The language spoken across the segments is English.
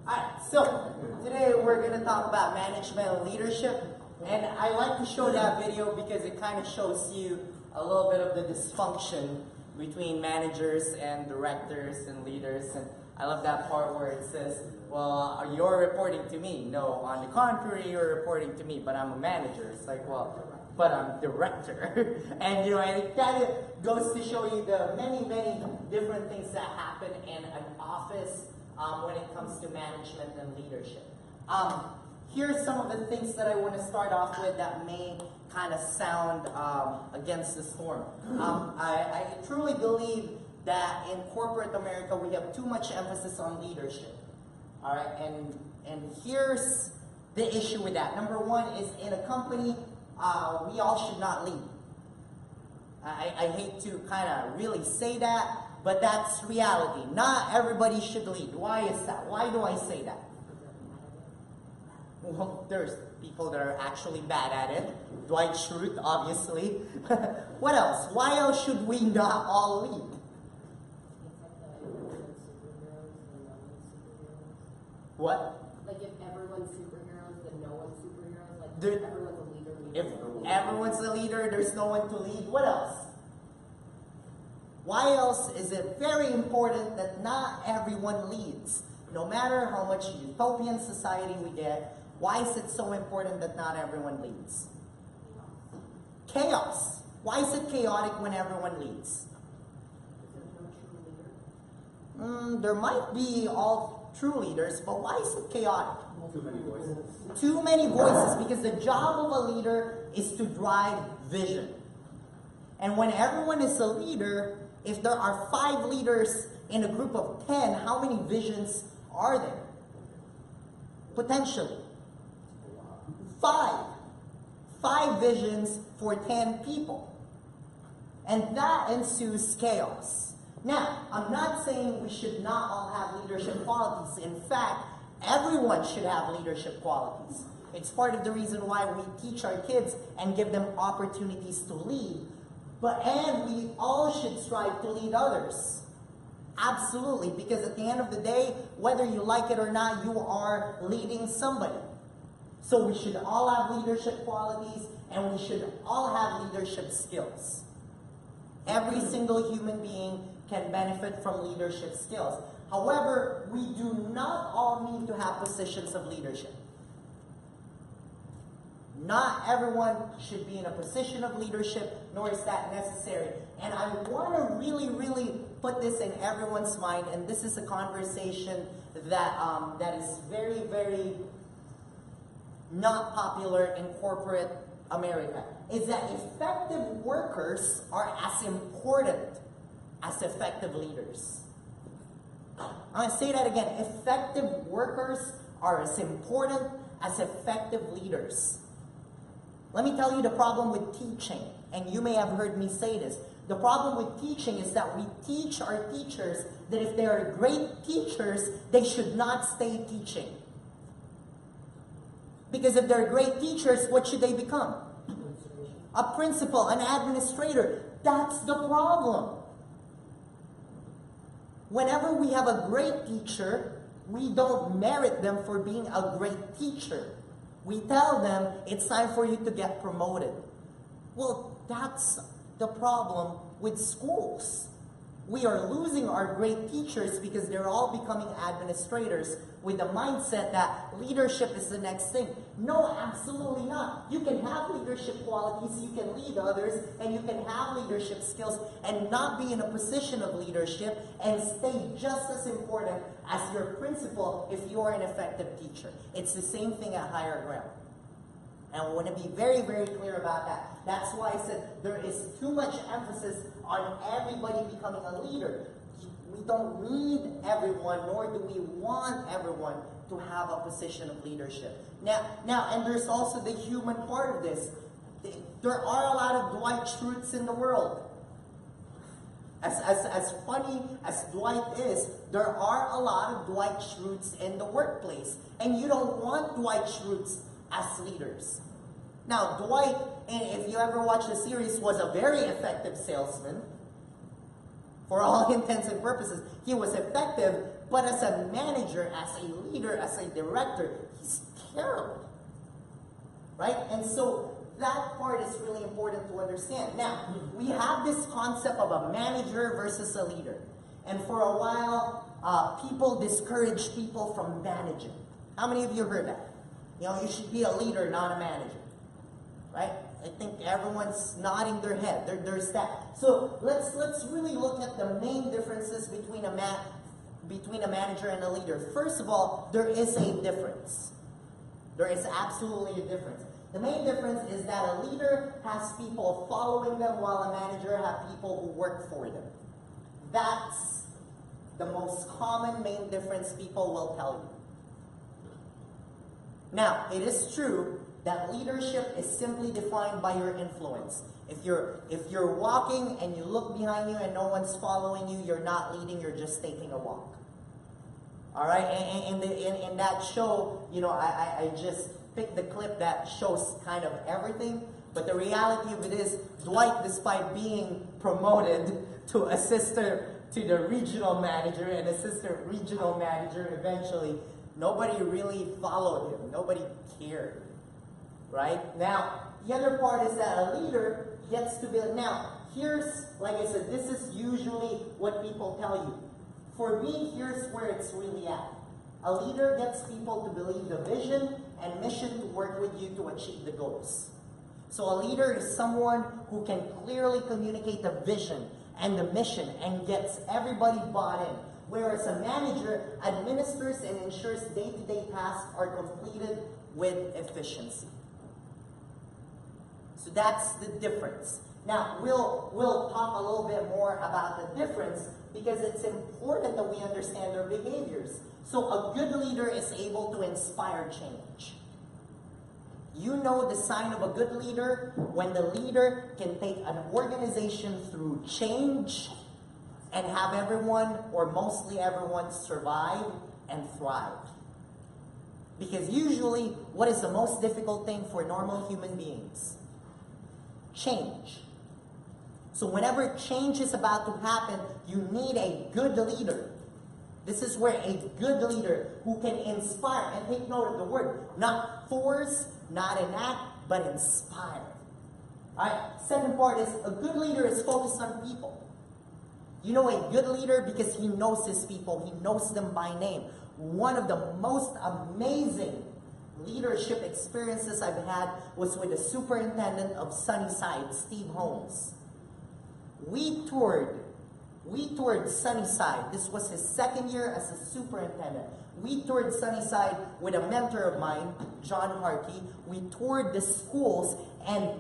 Alright, so today we're going to talk about management and leadership. And I like to show that video because it kind of shows you a little bit of the dysfunction between managers and directors and leaders. And I love that part where it says, well, you're reporting to me. No, on the contrary, you're reporting to me, but I'm a manager. It's like, well, but I'm director. And and it kind of goes to show you the many, many different things that happen in an office when it comes to management and leadership. Here's some of the things that I want to start off with that may kind of sound against the storm. I truly believe that in corporate America we have too much emphasis on leadership. All right, and here's the issue with that. Number one is in a company, we all should not lead. I hate to kind of really say that, but that's reality. Not everybody should lead. Why is that? Why do I say that? Well, there's people that are actually bad at it. Dwight Schrute, obviously. What else? Why else should we not all lead? What? Like if everyone's superheroes, then no one's superheroes. Like There, if everyone's a leader. if everyone's the leader, there's no one to lead. What else? Why else is it very important that not everyone leads? No matter how much utopian society we get, why is it so important that not everyone leads? Chaos. Why is it chaotic when everyone leads? There might be all true leaders, but why is it chaotic? Too many voices. Too many voices, because the job of a leader is to drive vision. And when everyone is a leader, if there are 5 leaders in a group of 10, how many visions are there? Potentially. 5. 5 visions for 10 people. And that ensues chaos. Now, I'm not saying we should not all have leadership qualities. In fact, everyone should have leadership qualities. It's part of the reason why we teach our kids and give them opportunities to lead. And we all should strive to lead others. Absolutely, because at the end of the day, whether you like it or not, you are leading somebody. So we should all have leadership qualities, and we should all have leadership skills. Every single human being can benefit from leadership skills. However, we do not all need to have positions of leadership. Not everyone should be in a position of leadership, nor is that necessary. And I want to really, really put this in everyone's mind, and this is a conversation that is very, very not popular in corporate America, is that effective workers are as important as effective leaders. I'm going to say that again. Effective workers are as important as effective leaders. Let me tell you the problem with teaching, and you may have heard me say this. The problem with teaching is that we teach our teachers that if they are great teachers, they should not stay teaching. Because if they're great teachers, what should they become? A principal, an administrator. That's the problem. Whenever we have a great teacher, we don't merit them for being a great teacher. We tell them, it's time for you to get promoted. Well, that's the problem with schools. We are losing our great teachers because they're all becoming administrators with the mindset that leadership is the next thing. No, absolutely not. You can have leadership qualities, you can lead others, and you can have leadership skills and not be in a position of leadership and stay just as important as your principal if you are an effective teacher. It's the same thing at higher ground. And I want to be very, very clear about that. That's why I said there is too much emphasis on everybody becoming a leader. We don't need everyone, nor do we want everyone to have a position of leadership. Now, and there's also the human part of this. There are a lot of Dwight Schrutes in the world. As funny as Dwight is, there are a lot of Dwight Schrutes in the workplace. And you don't want Dwight Schrutes as leaders. Now, Dwight and if you ever watch the series, was a very effective salesman. For all intents and purposes, he was effective, but as a manager, as a leader, as a director, he's terrible. Right? And so that part is really important to understand. Now, we have this concept of a manager versus a leader. And for a while, people discourage people from managing. How many of you heard that? You know, you should be a leader, not a manager. Right? I think everyone's nodding their head. There's that. So let's really look at the main differences between a manager and a leader. First of all, there is a difference. There is absolutely a difference. The main difference is that a leader has people following them while a manager has people who work for them. That's the most common main difference people will tell you. Now, it is true that leadership is simply defined by your influence. If you're walking and you look behind you and no one's following you, you're not leading, you're just taking a walk. All right? And in that show, you know, I just picked the clip that shows kind of everything, but the reality of it is Dwight, despite being promoted to assistant to the regional manager and assistant regional manager eventually, nobody really followed him. Nobody cared. Right? Now, the other part is that a leader gets to be, now, here's, like I said, this is usually what people tell you. For me, here's where it's really at. A leader gets people to believe the vision and mission to work with you to achieve the goals. So a leader is someone who can clearly communicate the vision and the mission and gets everybody bought in. Whereas a manager administers and ensures day-to-day tasks are completed with efficiency. So that's the difference. Now, we'll talk a little bit more about the difference because it's important that we understand their behaviors. So a good leader is able to inspire change. You know the sign of a good leader when the leader can take an organization through change and have everyone, or mostly everyone, survive and thrive. Because usually, what is the most difficult thing for normal human beings? Change. So whenever change is about to happen, you need a good leader. This is where a good leader who can inspire, and take note of the word, not force, not enact, but inspire. Alright, second part is a good leader is focused on people. You know a good leader because he knows his people, he knows them by name. One of the most amazing leadership experiences I've had was with the superintendent of Sunnyside, Steve Holmes. We toured Sunnyside. This was his second year as a superintendent. We toured Sunnyside with a mentor of mine, John Harkey. We toured the schools, and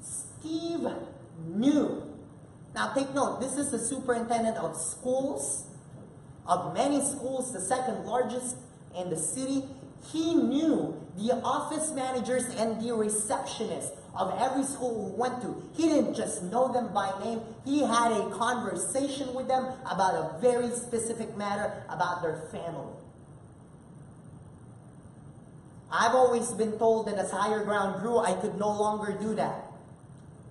Steve knew. Now take note, this is the superintendent of schools, of many schools, the second largest in the city. He knew the office managers and the receptionists of every school we went to. He didn't just know them by name. He had a conversation with them about a very specific matter about their family. I've always been told that as Higher Ground grew, I could no longer do that.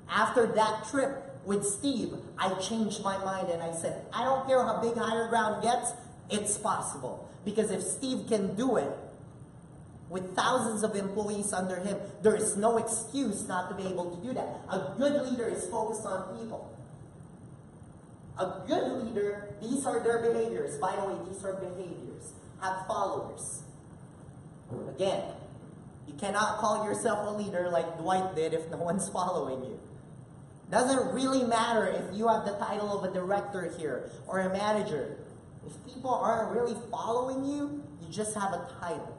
After that trip with Steve, I changed my mind and I said, I don't care how big Higher Ground gets, it's possible. Because if Steve can do it, with thousands of employees under him, there is no excuse not to be able to do that. A good leader is focused on people. A good leader, these are their behaviors. By the way, these are behaviors. Have followers. Again, you cannot call yourself a leader like Dwight did if no one's following you. Doesn't really matter if you have the title of a director here or a manager. If people aren't really following you, you just have a title.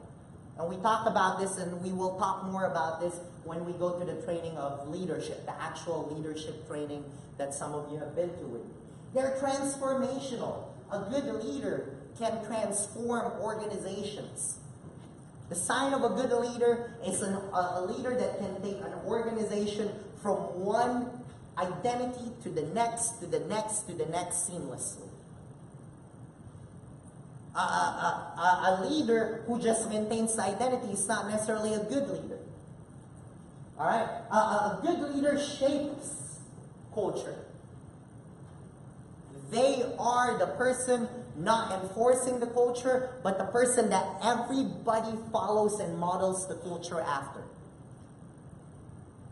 And we talked about this, and we will talk more about this when we go to the training of leadership, the actual leadership training that some of you have been to with me. They're transformational. A good leader can transform organizations. The sign of a good leader is a leader that can take an organization from one identity to the next, to the next, to the next seamlessly. A leader who just maintains identity is not necessarily a good leader. All right? A good leader shapes culture. They are the person not enforcing the culture, but the person that everybody follows and models the culture after.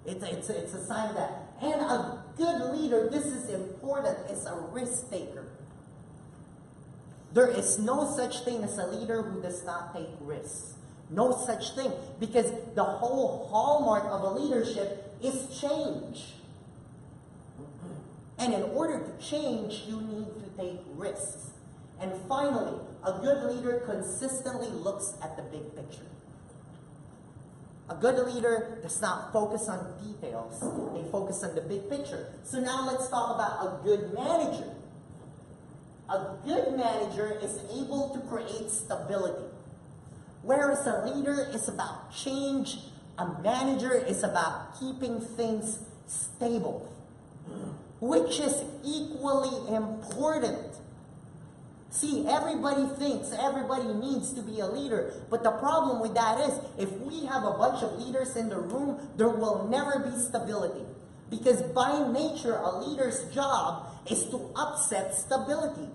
It's a sign of that. And a good leader, this is important, is a risk taker. There is no such thing as a leader who does not take risks. No such thing. Because the whole hallmark of a leadership is change. And in order to change, you need to take risks. And finally, a good leader consistently looks at the big picture. A good leader does not focus on details. They focus on the big picture. So now let's talk about a good manager. A good manager is able to create stability. Whereas a leader is about change, a manager is about keeping things stable, which is equally important. See, everybody thinks everybody needs to be a leader, but the problem with that is if we have a bunch of leaders in the room, there will never be stability. Because by nature, a leader's job is to upset stability.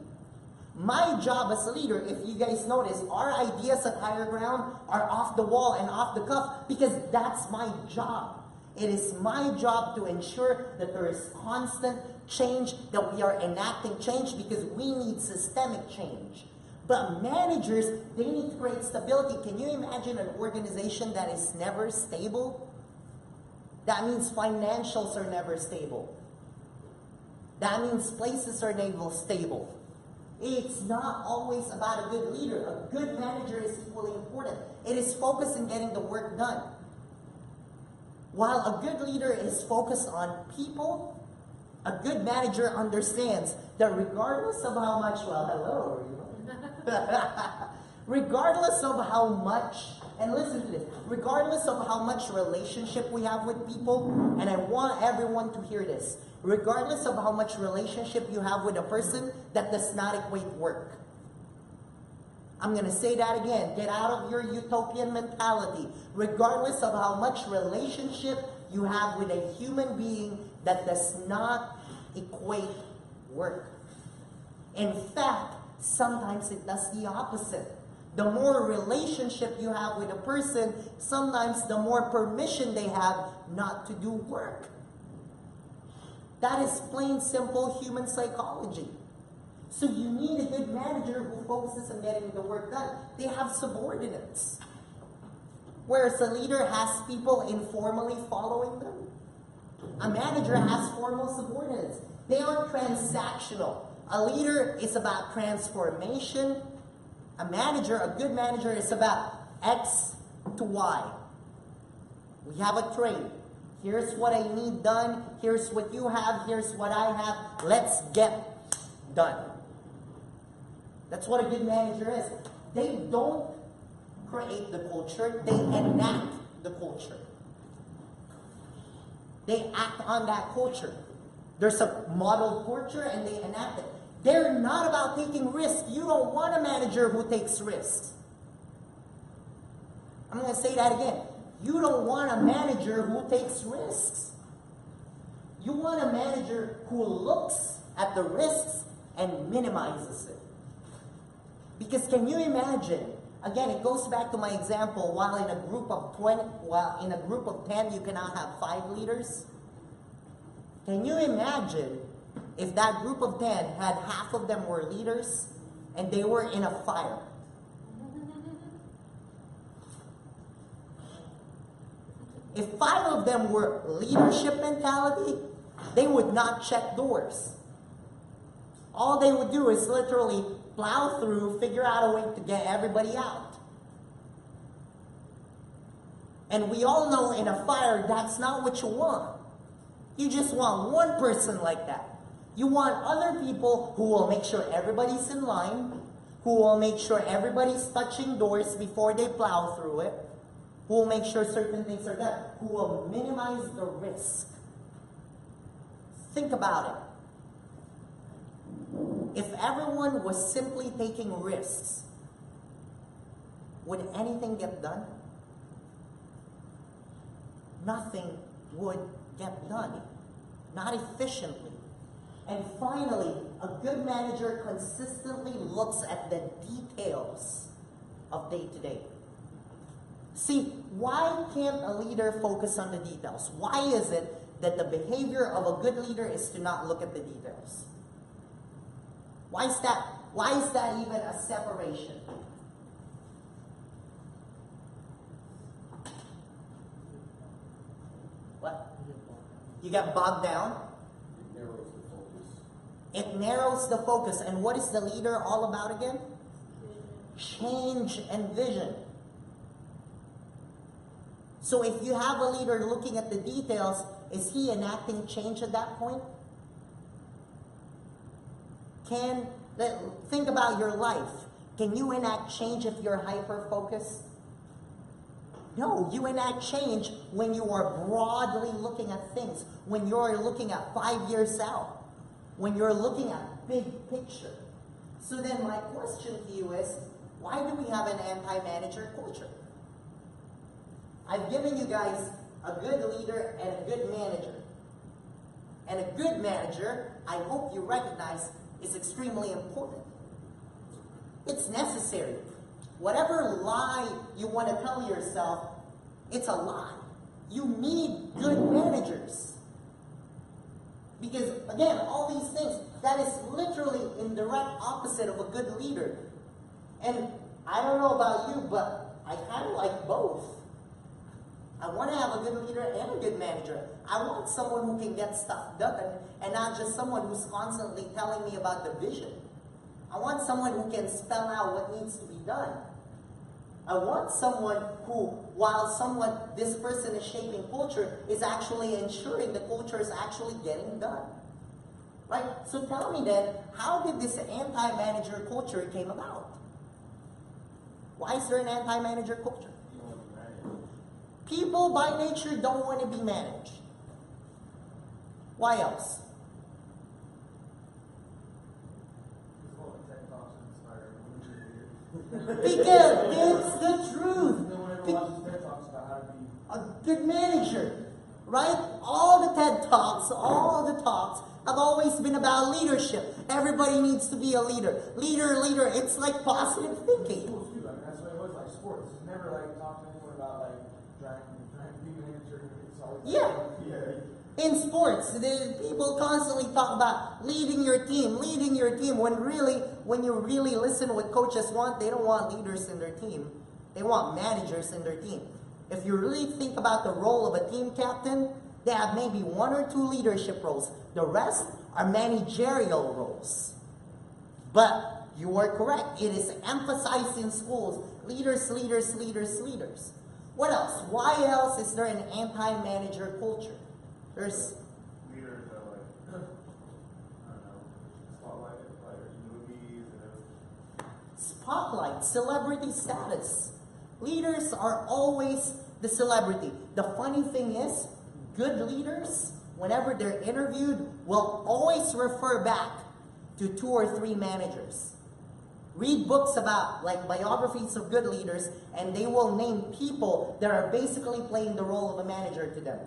My job as a leader, if you guys notice, our ideas at Higher Ground are off the wall and off the cuff because that's my job. It is my job to ensure that there is constant change, that we are enacting change because we need systemic change. But managers, they need to create stability. Can you imagine an organization that is never stable? That means financials are never stable. That means places are never stable. It's not always about a good leader. A good manager is equally important. It is focused on getting the work done. While a good leader is focused on people, a good manager understands that regardless of how much, regardless of how much, and listen to this, regardless of how much relationship we have with people, and I want everyone to hear this, regardless of how much relationship you have with a person, that does not equate work. I'm going to say that again. Get out of your utopian mentality. Regardless of how much relationship you have with a human being, that does not equate work. In fact, sometimes it does the opposite. The more relationship you have with a person, sometimes the more permission they have not to do work. That is plain simple human psychology. So you need a good manager who focuses on getting the work done. They have subordinates. Whereas a leader has people informally following them. A manager has formal subordinates. They are transactional. A leader is about transformation. A manager, a good manager, is about X to Y. We have a trade. Here's what I need done. Here's what you have. Here's what I have. Let's get done. That's what a good manager is. They don't create the culture. They enact the culture. They act on that culture. There's a model culture and they enact it. They're not about taking risks. You don't want a manager who takes risks. I'm going to say that again. You don't want a manager who takes risks. You want a manager who looks at the risks and minimizes it. Because can you imagine, again, it goes back to my example, while in a group of 10 you cannot have 5 leaders. Can you imagine if that group of 10 had half of them were leaders and they were in a fire? If 5 of them were leadership mentality, they would not check doors. All they would do is literally plow through, figure out a way to get everybody out. And we all know in a fire, that's not what you want. You just want one person like that. You want other people who will make sure everybody's in line, who will make sure everybody's touching doors before they plow through it, who will make sure certain things are done, who will minimize the risk. Think about it. If everyone was simply taking risks, would anything get done? nothing would get done, not efficiently. And finally, a good manager consistently looks at the details of day-to-day. See, why can't a leader focus on the details? Why is it that the behavior of a good leader is to not look at the details? Why is that? Why is that even a separation? What? You get bogged down? It narrows the focus. It narrows the focus. And what is the leader all about again? Change and vision. So if you have a leader looking at the details, is he enacting change at that point? Think about your life. Can you enact change if you're hyper-focused? No, you enact change when you are broadly looking at things, when you're looking at 5 years out, when you're looking at big picture. So then my question to you is, why do we have an anti-manager culture? I've given you guys a good leader and a good manager. And a good manager, I hope you recognize, is extremely important. It's necessary. Whatever lie you want to tell yourself, it's a lie. You need good managers. Because, again, all these things, that is literally in direct opposite of a good leader. And I don't know about you, but I kind of like both. I want to have a good leader and a good manager. I want someone who can get stuff done and not just someone who's constantly telling me about the vision. I want someone who can spell out what needs to be done. I want someone who, while this person is shaping culture, is actually ensuring the culture is actually getting done. Right? So tell me then, how did this anti-manager culture came about? Why is there an anti-manager culture? People by nature don't want to be managed. Why else? Because it's the truth. A good manager, right? All the TED Talks have always been about leadership. Everybody needs to be a leader. Leader. It's like positive thinking. That's what it was like sports. It's never like talk to anyone about like trying to be a manager. It's always Yeah. In sports, people constantly talk about leading your team, when you really listen to what coaches want, they don't want leaders in their team. They want managers in their team. If you really think about the role of a team captain, they have maybe 1 or 2 leadership roles. The rest are managerial roles. But you are correct. It is emphasized in schools. Leaders. What else? Why else is there an anti-manager culture? There's Leaders are like, I don't know, spotlighted by movies and spotlight, celebrity status. Leaders are always the celebrity. The funny thing is, good leaders, whenever they're interviewed, will always refer back to 2 or 3 managers. Read books about, like, biographies of good leaders, and they will name people that are basically playing the role of a manager to them.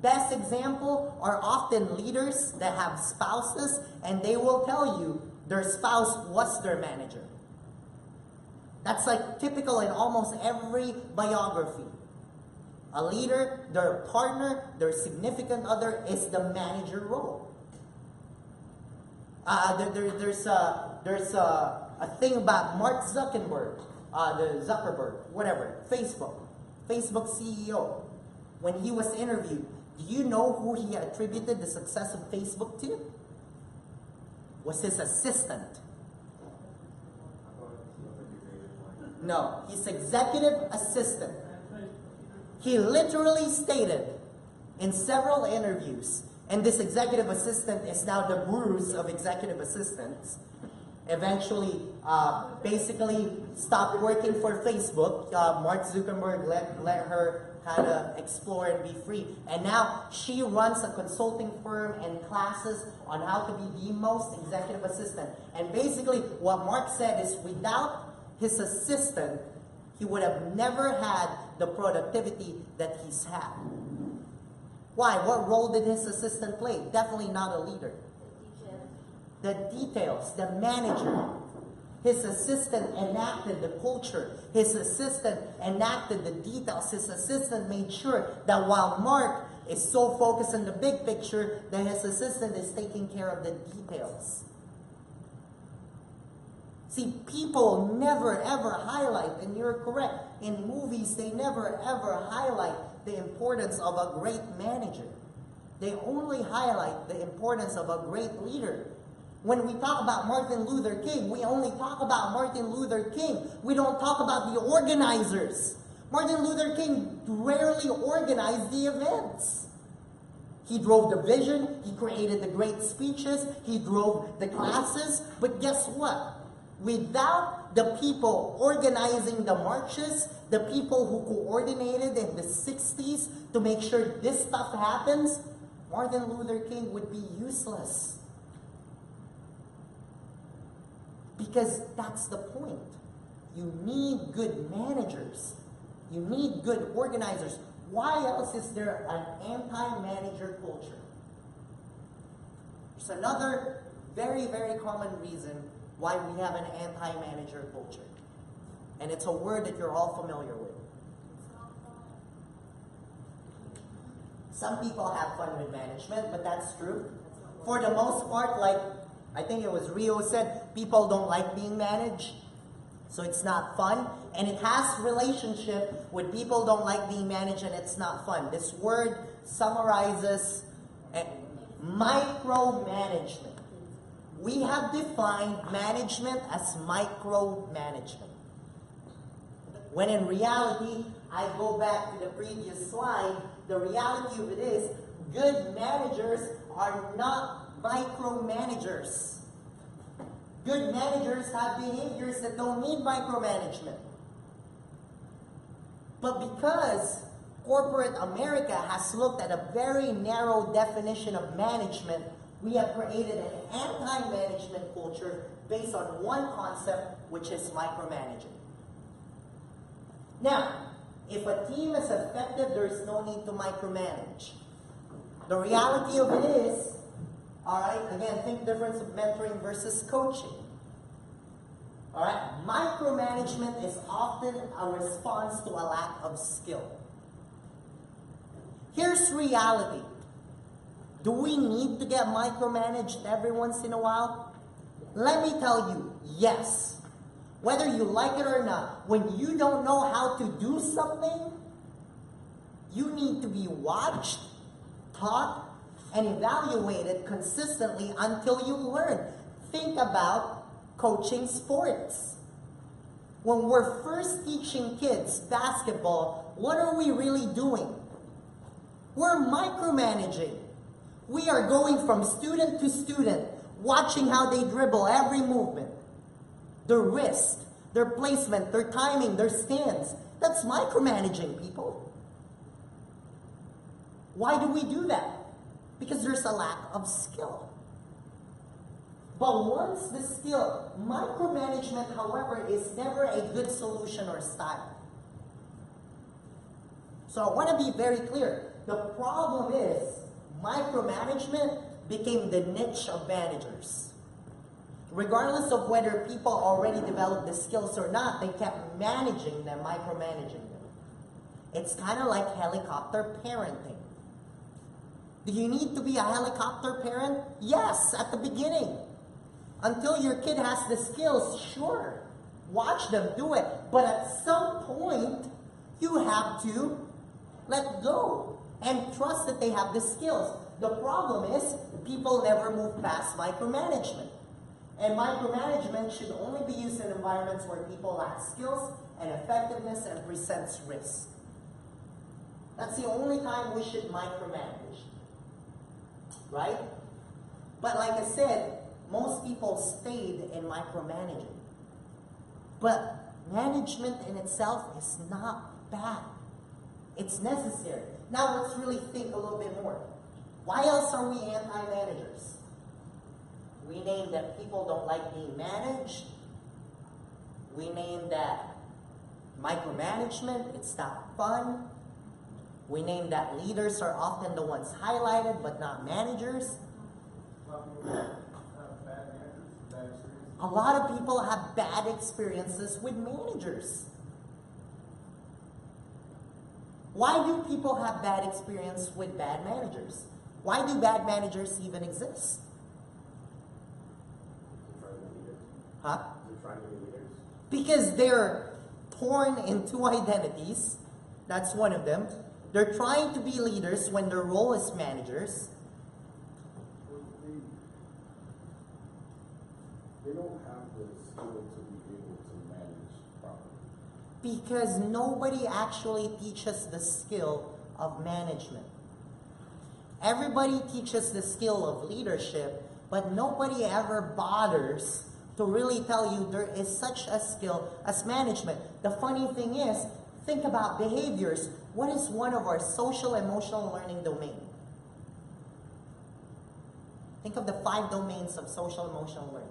Best example are often leaders that have spouses, and they will tell you their spouse was their manager. That's like typical in almost every biography. A leader, their partner, their significant other is the manager role. There's a thing about Mark Zuckerberg, Facebook CEO. When he was interviewed, do you know who he attributed the success of Facebook to? Was his assistant. No, his executive assistant. He literally stated in several interviews, and this executive assistant is now the gurus of executive assistants, eventually basically stopped working for Facebook. Mark Zuckerberg let her kind of explore and be free. And now she runs a consulting firm and classes on how to be the most executive assistant. And basically what Mark said is without his assistant, he would have never had the productivity that he's had. Why? What role did his assistant play? Definitely not a leader. The details, the manager. His assistant enacted the culture. His assistant enacted the details. His assistant made sure that while Mark is so focused on the big picture, that his assistant is taking care of the details. See, people never ever highlight, and you're correct, in movies they never ever highlight the importance of a great manager. They only highlight the importance of a great leader. When we talk about Martin Luther King, we only talk about Martin Luther King. We don't talk about the organizers. Martin Luther King rarely organized the events. He drove the vision, he created the great speeches, he drove the classes, but guess what? Without the people organizing the marches, the people who coordinated in the 60s to make sure this stuff happens, Martin Luther King would be useless. Because that's the point. You need good managers. You need good organizers. Why else is there an anti-manager culture? There's another very, very common reason why we have an anti-manager culture. And it's a word that you're all familiar with. Some people have fun with management, but that's true. For the most part, like I think it was Rio said, people don't like being managed. So it's not fun. And it has relationship with people don't like being managed and it's not fun. This word summarizes micromanagement. We have defined management as micromanagement. When in reality, I go back to the previous slide, the reality of it is good managers are not micromanagers. Good managers have behaviors that don't need micromanagement. But because corporate America has looked at a very narrow definition of management, we have created an anti-management culture based on one concept, which is micromanaging. Now, if a team is effective, there is no need to micromanage. The reality of it is, alright, again, think difference of mentoring versus coaching. Alright, micromanagement is often a response to a lack of skill. Here's reality. Do we need to get micromanaged every once in a while? Let me tell you, yes. Whether you like it or not, when you don't know how to do something, you need to be watched, taught, and evaluated consistently until you learn. Think about coaching sports. When we're first teaching kids basketball, what are we really doing? We're micromanaging. We are going from student to student, watching how they dribble every movement. Their wrist, their placement, their timing, their stance. That's micromanaging, people. Why do we do that? Because there's a lack of skill. But once the skill, micromanagement, however, is never a good solution or style. So I want to be very clear. The problem is, micromanagement became the niche of managers. Regardless of whether people already developed the skills or not, they kept managing them, micromanaging them. It's kind of like helicopter parenting. Do you need to be a helicopter parent? Yes, at the beginning. Until your kid has the skills, sure. Watch them do it. But at some point, you have to let go and trust that they have the skills. The problem is, people never move past micromanagement. And micromanagement should only be used in environments where people lack skills and effectiveness and presents risk. That's the only time we should micromanage. Right? But like I said, most people stayed in micromanaging. But management in itself is not bad. It's necessary. Now let's really think a little bit more. Why else are we anti-managers? We name that people don't like being managed. We name that Micromanagement, it's not fun. We name that leaders are often the ones highlighted, but not managers. A lot of people have bad experiences with managers. Why do people have bad experience with bad managers? Why do bad managers even exist? Huh? Because they're torn into identities. That's one of them. They're trying to be leaders when their role is managers. They don't have the skill to be able to manage properly. Because nobody actually teaches the skill of management. Everybody teaches the skill of leadership, but nobody ever bothers to really tell you there is such a skill as management. The funny thing is, think about behaviors. What is one of our social emotional learning domain? Think of the 5 domains of social emotional learning.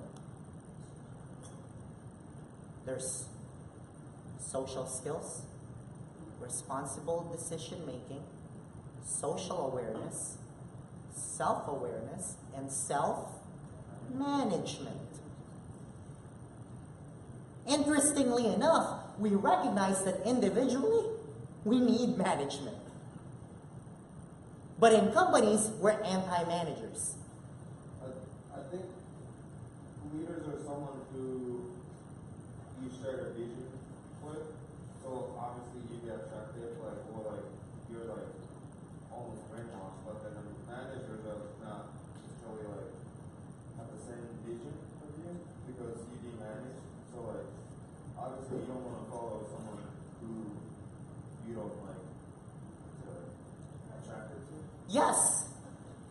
There's social skills, responsible decision making, social awareness, self-awareness, and self-management. Interestingly enough, we recognize that individually, we need management. But in companies, we're anti-managers. I think leaders are someone who you share a vision with. So obviously you get attracted, you're almost brainwashed. But then the managers are not necessarily have the same vision with you because you do manage. So obviously you don't want to follow someone who you don't attracted to. Yes,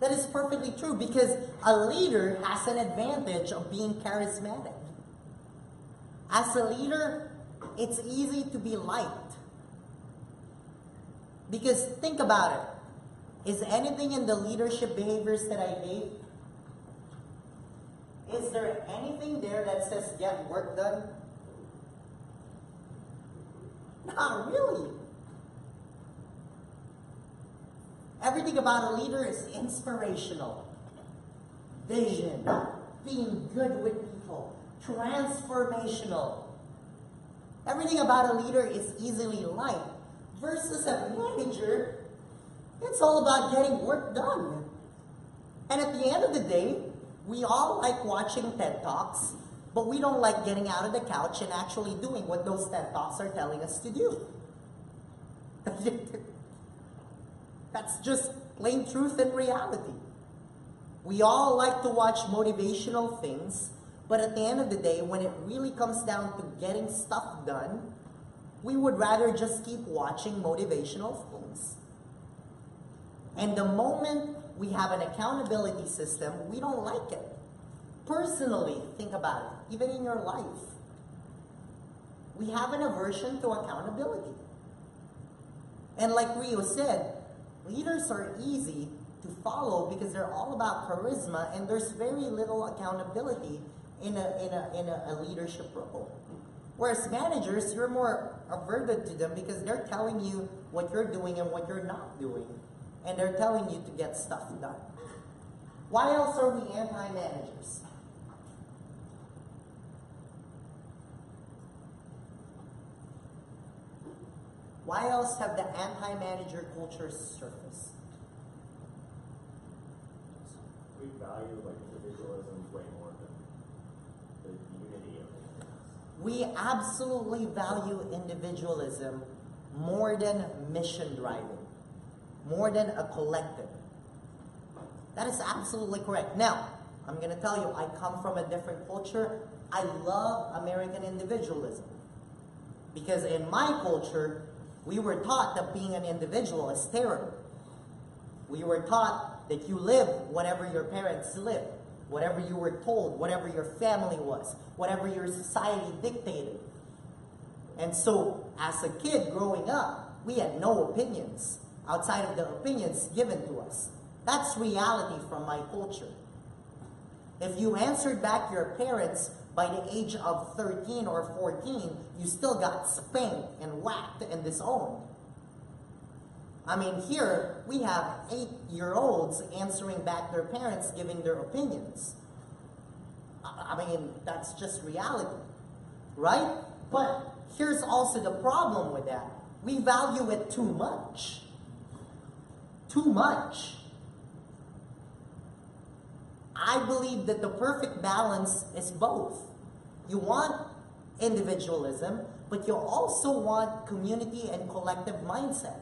that is perfectly true because a leader has an advantage of being charismatic. As a leader, it's easy to be liked. Because think about it. Is anything in the leadership behaviors that I gave, is there anything there that says get work done? Not really. Everything about a leader is inspirational. Vision, being good with people, transformational. Everything about a leader is easily liked. Versus a manager, it's all about getting work done. And at the end of the day, we all like watching TED Talks, but we don't like getting out of the couch and actually doing what those TED Talks are telling us to do. That's just plain truth and reality. We all like to watch motivational things, but at the end of the day, when it really comes down to getting stuff done, we would rather just keep watching motivational things. And the moment we have an accountability system, we don't like it. Personally, think about it, even in your life. We have an aversion to accountability. And like Rio said, leaders are easy to follow because they're all about charisma and there's very little accountability in a leadership role. Whereas managers, you're more averted to them because they're telling you what you're doing and what you're not doing. And they're telling you to get stuff done. Why else are we anti-managers? Why else have the anti-manager cultures surfaced? We value individualism way more than the unity of things. We absolutely value individualism more than mission driving, more than a collective. That is absolutely correct. Now, I'm going to tell you, I come from a different culture. I love American individualism. Because in my culture, we were taught that being an individual is terrible. We were taught that you live whatever your parents lived, whatever you were told, whatever your family was, whatever your society dictated. And so, as a kid growing up, we had no opinions outside of the opinions given to us. That's reality from my culture. If you answered back your parents by the age of 13 or 14, you still got spanked and whacked and disowned. I mean, here we have 8-year-olds answering back their parents, giving their opinions. I mean, that's just reality, right? But here's also the problem with that. We value it too much. Too much. I believe that the perfect balance is both. You want individualism, but you also want community and collective mindset.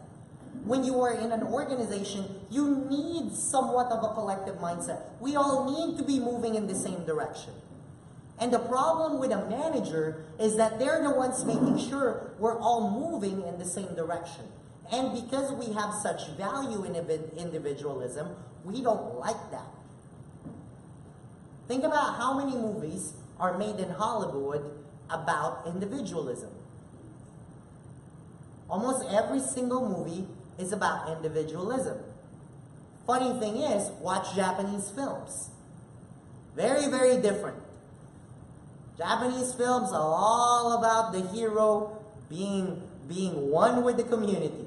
When you are in an organization, you need somewhat of a collective mindset. We all need to be moving in the same direction. And the problem with a manager is that they're the ones making sure we're all moving in the same direction. And because we have such value in individualism, we don't like that. Think about how many movies are made in Hollywood about individualism. Almost every single movie is about individualism. Funny thing is, watch Japanese films. Very, very different. Japanese films are all about the hero being one with the community.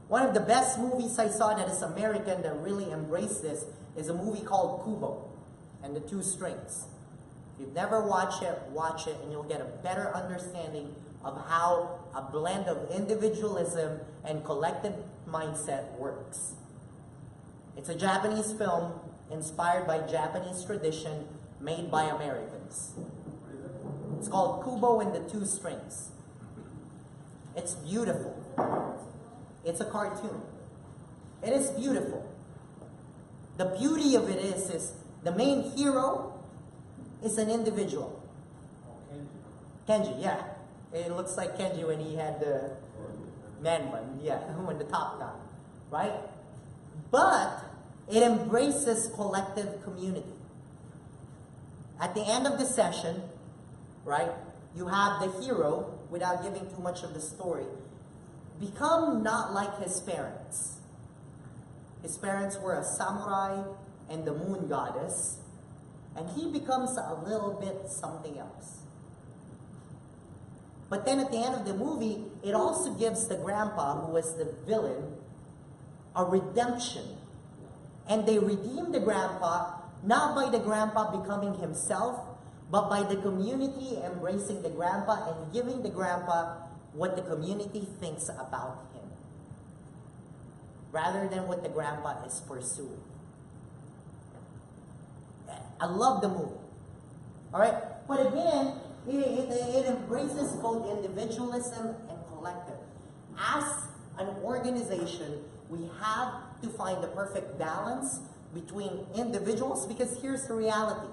One of the best movies I saw that is American that really embraced this is a movie called Kubo and the Two Strings. If you've never watched it and you'll get a better understanding of how a blend of individualism and collective mindset works. It's a Japanese film inspired by Japanese tradition made by Americans. It's called Kubo and the Two Strings. It's beautiful. It's a cartoon. It is beautiful. The beauty of it is the main hero is an individual. Kenji, yeah. It looks like Kenji when he had the man bun, yeah, when the top down, right? But it embraces collective community. At the end of the session, right, you have the hero, without giving too much of the story, become not like his parents. His parents were a samurai and the moon goddess, and he becomes a little bit something else. But then at the end of the movie, it also gives the grandpa, who was the villain, a redemption. And they redeem the grandpa, not by the grandpa becoming himself, but by the community embracing the grandpa and giving the grandpa what the community thinks about him, rather than what the grandpa is pursuing. I love the movie. All right? But again, it embraces both individualism and collective. As an organization, we have to find the perfect balance between individuals, because here's the reality.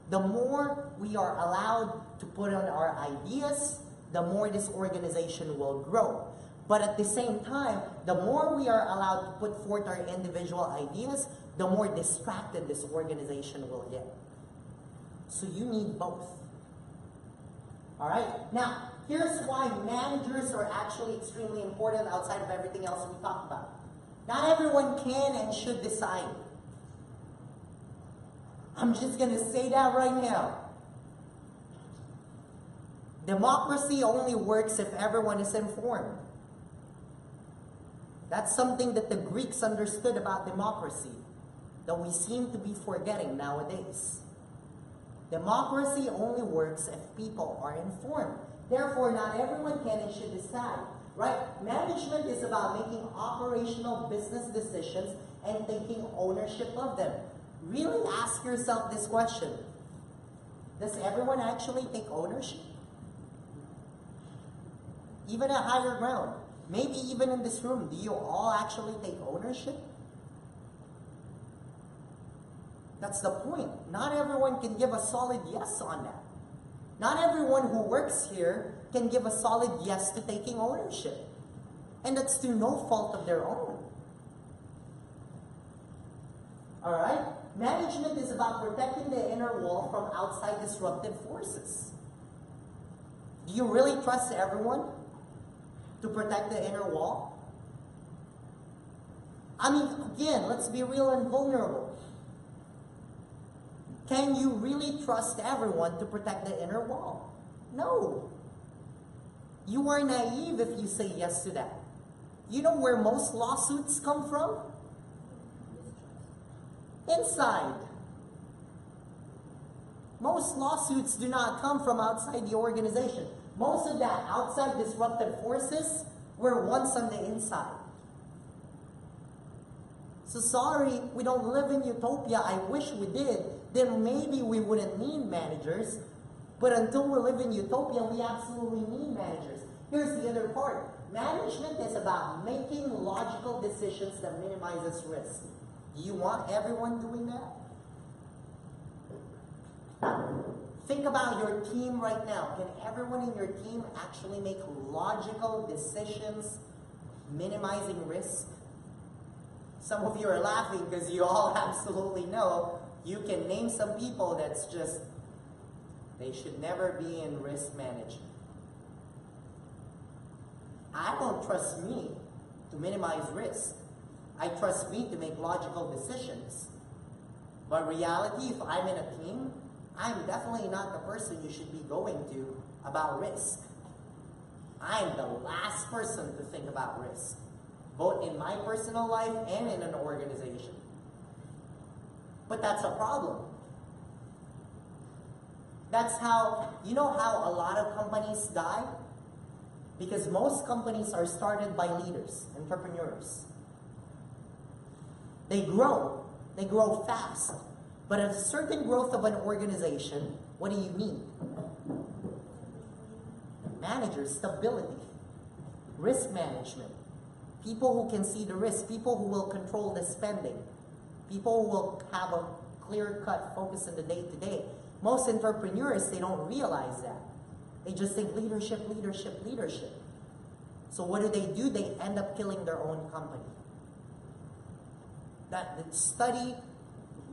The more we are allowed to put on our ideas, the more this organization will grow. But at the same time, the more we are allowed to put forth our individual ideas, the more distracted this organization will get. So you need both. All right? Now, here's why managers are actually extremely important outside of everything else we talked about. Not everyone can and should decide. I'm just going to say that right now. Democracy only works if everyone is informed. That's something that the Greeks understood about democracy, that we seem to be forgetting nowadays. Democracy only works if people are informed. Therefore, not everyone can and should decide, right? Management is about making operational business decisions and taking ownership of them. Really ask yourself this question. Does everyone actually take ownership? Even at higher ground, maybe even in this room, do you all actually take ownership? That's the point. Not everyone can give a solid yes on that. Not everyone who works here can give a solid yes to taking ownership. And that's through no fault of their own. Alright? Management is about protecting the inner wall from outside disruptive forces. Do you really trust everyone to protect the inner wall? I mean, again, let's be real and vulnerable. can you really trust everyone to protect the inner wall? No. You are naive if you say yes to that. You know where most lawsuits come from? Inside. Most lawsuits do not come from outside the organization. Most of that outside disruptive forces were once on the inside. So sorry, we don't live in utopia. I wish we did. Then maybe we wouldn't need managers. But until we live in utopia, we absolutely need managers. Here's the other part. Management is about making logical decisions that minimizes risk. Do you want everyone doing that? Think about your team right now. Can everyone in your team actually make logical decisions minimizing risk? Some of you are laughing because you all absolutely know you can name some people that's just, they should never be in risk management. I don't trust me to minimize risk. I trust me to make logical decisions. But reality, if I'm in a team, I'm definitely not the person you should be going to about risk. I'm the last person to think about risk, both in my personal life and in an organization. But that's a problem. That's how, you know how a lot of companies die? Because most companies are started by leaders, entrepreneurs. They grow fast. But at a certain growth of an organization, what do you need? Managers, stability, risk management, people who can see the risk, people who will control the spending, people who will have a clear-cut focus in the day-to-day. Most entrepreneurs, they don't realize that. They just think leadership, leadership, leadership. So what do? They end up killing their own company. That study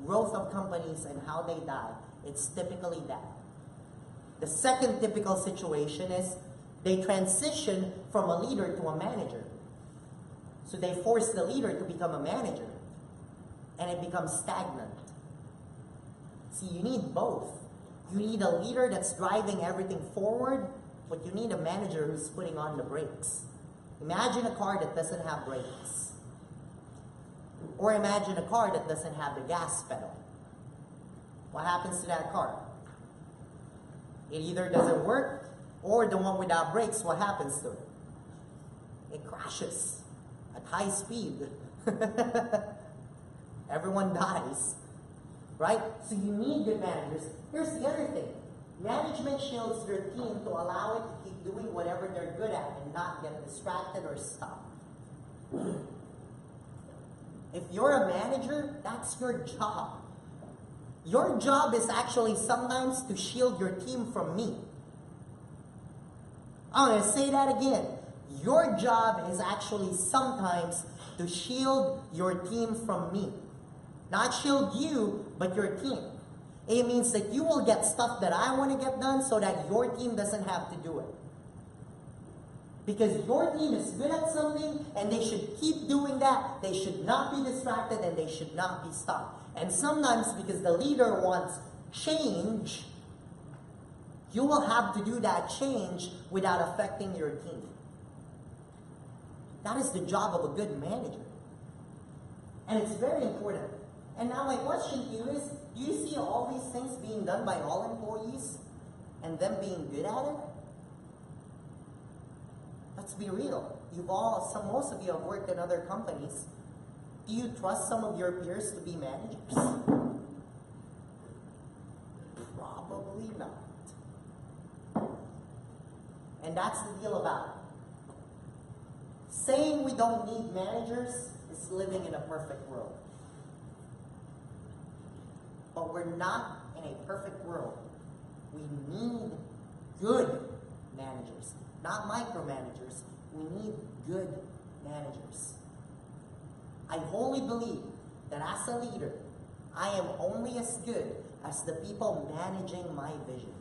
growth of companies and how they die, it's typically that. The second typical situation is they transition from a leader to a manager. So they force the leader to become a manager, and it becomes stagnant. See, you need both. You need a leader that's driving everything forward, but you need a manager who's putting on the brakes. Imagine a car that doesn't have brakes. Or imagine a car that doesn't have the gas pedal. What happens to that car? It either doesn't work, or the one without brakes, what happens to it? It crashes at high speed. Everyone dies. Right? So you need good managers. Here's the other thing. Management shields their team to allow it to keep doing whatever they're good at and not get distracted or stopped. If you're a manager, that's your job. Your job is actually sometimes to shield your team from me. I'm going to say that again. Your job is actually sometimes to shield your team from me. Not shield you, but your team. It means that you will get stuff that I want to get done so that your team doesn't have to do it. Because your team is good at something and they should keep doing that. They should not be distracted and they should not be stopped. And sometimes because the leader wants change, you will have to do that change without affecting your team. That is the job of a good manager. And it's very important. And now my question to you is, do you see all these things being done by all employees and them being good at it? Let's be real. Most of you have worked in other companies. Do you trust some of your peers to be managers? Probably not. And that's the deal about it. Saying we don't need managers is living in a perfect world. But we're not in a perfect world. We need good managers, not micromanagers. We need good managers. I wholly believe that as a leader, I am only as good as the people managing my vision.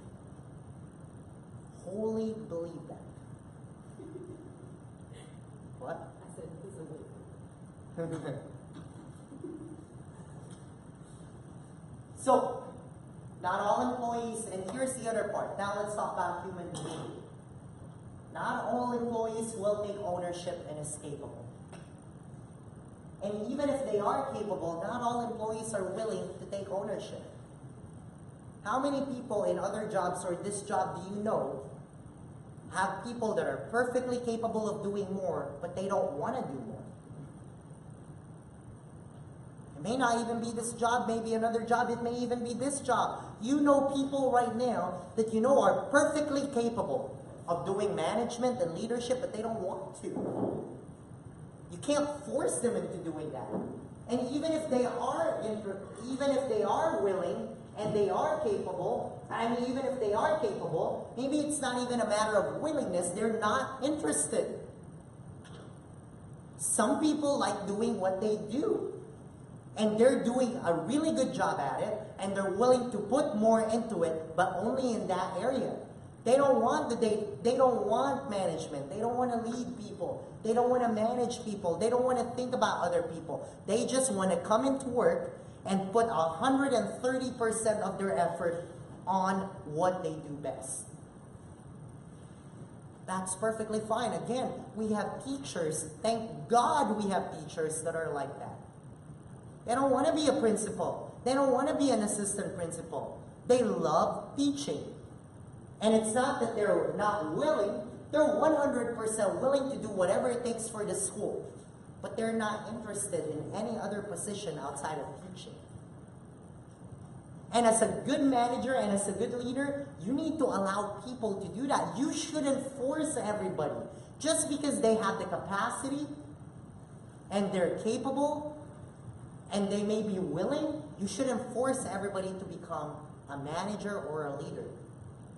Wholly believe that. What? I said, this is So, Not all employees, and here's the other part. Now let's talk about human behavior. Not all employees will take ownership and is capable. And even if they are capable, not all employees are willing to take ownership. How many people in other jobs or this job do you know have people that are perfectly capable of doing more, but they don't want to do more? It may not even be this job, maybe another job, it may even be this job. You know people right now that you know are perfectly capable of doing management and leadership, but they don't want to. You can't force them into doing that. And even if they are willing and they are capable, even if they are capable, maybe it's not even a matter of willingness, they're not interested. Some people like doing what they do. And they're doing a really good job at it, and they're willing to put more into it, but only in that area. They don't want they don't want management. They don't want to lead people. They don't want to manage people. They don't want to think about other people. They just want to come into work and put 130% of their effort on what they do best. That's perfectly fine. Again, we have teachers. Thank God we have teachers that are like that. They don't want to be a principal. They don't want to be an assistant principal. They love teaching. And it's not that they're not willing. They're 100% willing to do whatever it takes for the school. But they're not interested in any other position outside of teaching. And as a good manager and as a good leader, you need to allow people to do that. You shouldn't force everybody. Just because they have the capacity and they're capable and they may be willing, you shouldn't force everybody to become a manager or a leader.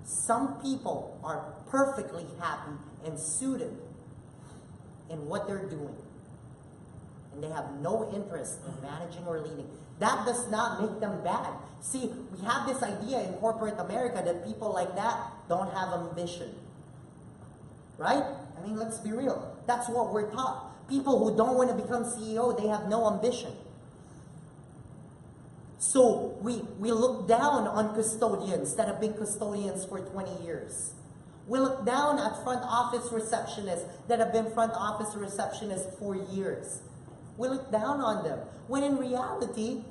Some people are perfectly happy and suited in what they're doing. And they have no interest in managing or leading. That does not make them bad. See, we have this idea in corporate America that people like that don't have ambition. Right? I mean, let's be real. That's what we're taught. People who don't want to become CEO, they have no ambition. So we look down on custodians that have been custodians for 20 years. We look down at front office receptionists that have been front office receptionists for years. We look down on them. When in reality,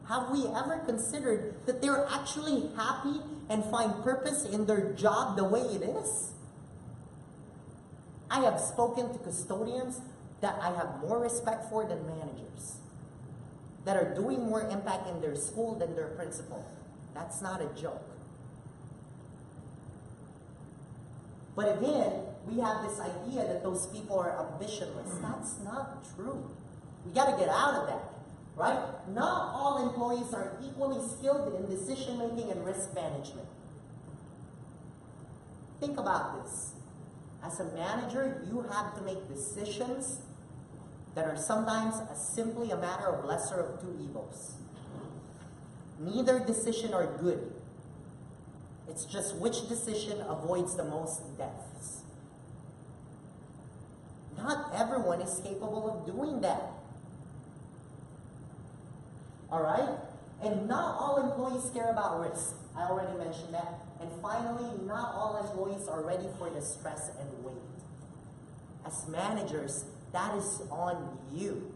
have we ever considered that they're actually happy and find purpose in their job the way it is? I have spoken to custodians that I have more respect for than managers, that are doing more impact in their school than their principal. That's not a joke. But again, we have this idea that those people are ambitionless. That's not true. We got to get out of that, right? Not all employees are equally skilled in decision making and risk management. Think about this. As a manager, you have to make decisions that are sometimes simply a matter of lesser of two evils. Neither decision are good. It's just which decision avoids the most deaths. Not everyone is capable of doing that. Alright? And not all employees care about risk. I already mentioned that. And finally, not all employees are ready for the stress and weight. As managers, that is on you.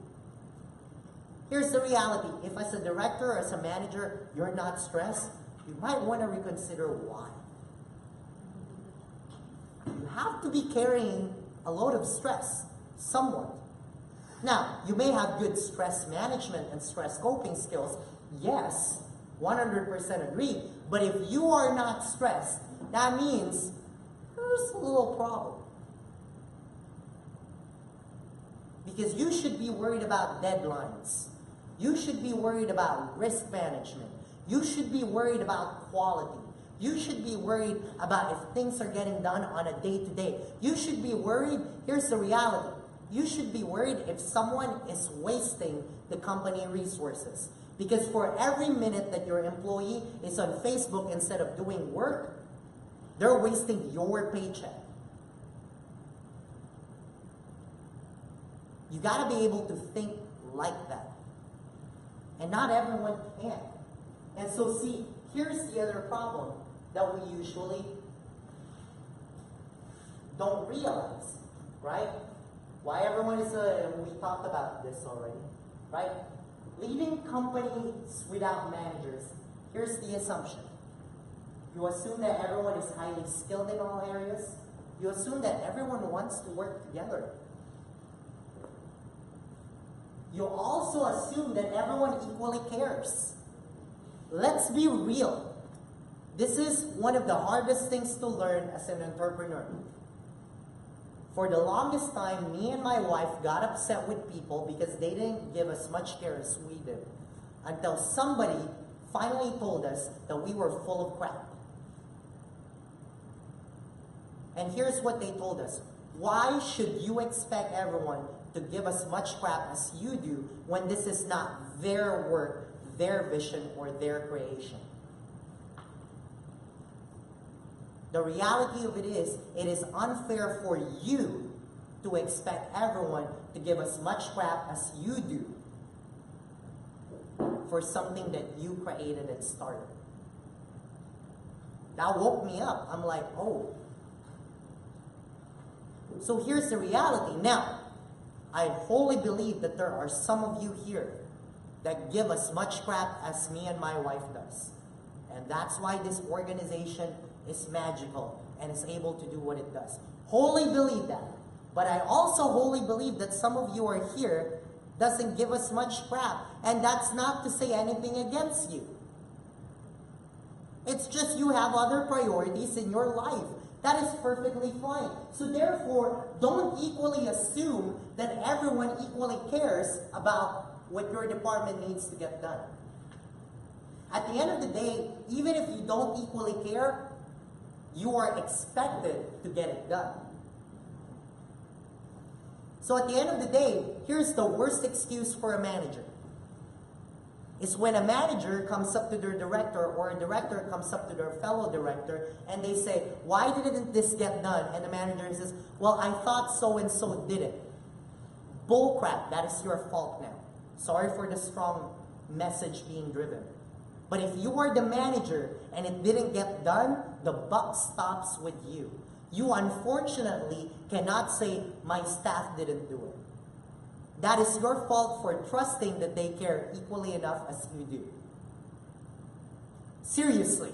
Here's the reality. If as a director or as a manager, you're not stressed, you might want to reconsider why. You have to be carrying a load of stress, somewhat. Now, you may have good stress management and stress coping skills. Yes, 100% agree. But if you are not stressed, that means there's a little problem. Because you should be worried about deadlines. You should be worried about risk management. You should be worried about quality. You should be worried about if things are getting done on a day-to-day. You should be worried, here's the reality. You should be worried if someone is wasting the company resources. Because for every minute that your employee is on Facebook instead of doing work, they're wasting your paycheck. You got to be able to think like that. And not everyone can. And so see, here's the other problem that we usually don't realize, right? Why everyone is, we talked about this already, right? Leading companies without managers, here's the assumption. You assume that everyone is highly skilled in all areas. You assume that everyone wants to work together. You also assume that everyone equally cares. Let's be real. This is one of the hardest things to learn as an entrepreneur. For the longest time, me and my wife got upset with people because they didn't give us much care as we did. Until somebody finally told us that we were full of crap. And here's what they told us. Why should you expect everyone to give as much crap as you do when this is not their work, their vision, or their creation? The reality of it is unfair for you to expect everyone to give as much crap as you do for something that you created and started. That woke me up. I'm like, oh. So here's the reality. Now, I wholly believe that there are some of you here that give as much crap as me and my wife does. And that's why this organization is magical and is able to do what it does. Wholly believe that. But I also wholly believe that some of you are here doesn't give us much crap. And that's not to say anything against you. It's just you have other priorities in your life. That is perfectly fine. So therefore, don't equally assume that everyone equally cares about what your department needs to get done. At the end of the day, even if you don't equally care, you are expected to get it done. So at the end of the day, here's the worst excuse for a manager. It's when a manager comes up to their director or a director comes up to their fellow director and they say, why didn't this get done? And the manager says, well, I thought so-and-so did it. Bullcrap, that is your fault now. Sorry for the strong message being driven. But if you are the manager and it didn't get done, the buck stops with you. You unfortunately cannot say, my staff didn't do it. That is your fault for trusting that they care equally enough as you do. Seriously.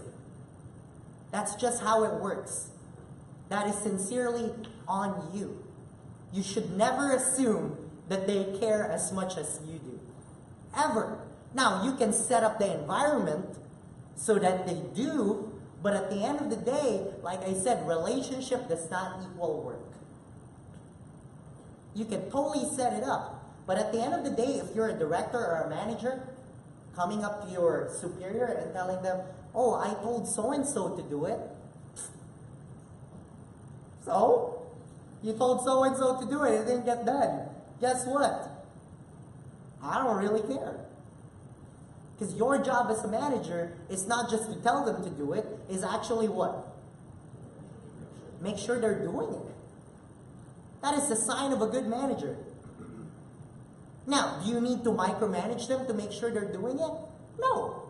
That's just how it works. That is sincerely on you. You should never assume that they care as much as you do. Ever. Now, you can set up the environment so that they do, but at the end of the day, like I said, relationship does not equal work. You can totally set it up, but at the end of the day, if you're a director or a manager, coming up to your superior and telling them, oh, I told so-and-so to do it. So? You told so-and-so to do it, it didn't get done. Guess what? I don't really care. Because your job as a manager is not just to tell them to do it, is actually what? Make sure they're doing it. That is the sign of a good manager. Now, do you need to micromanage them to make sure they're doing it? No.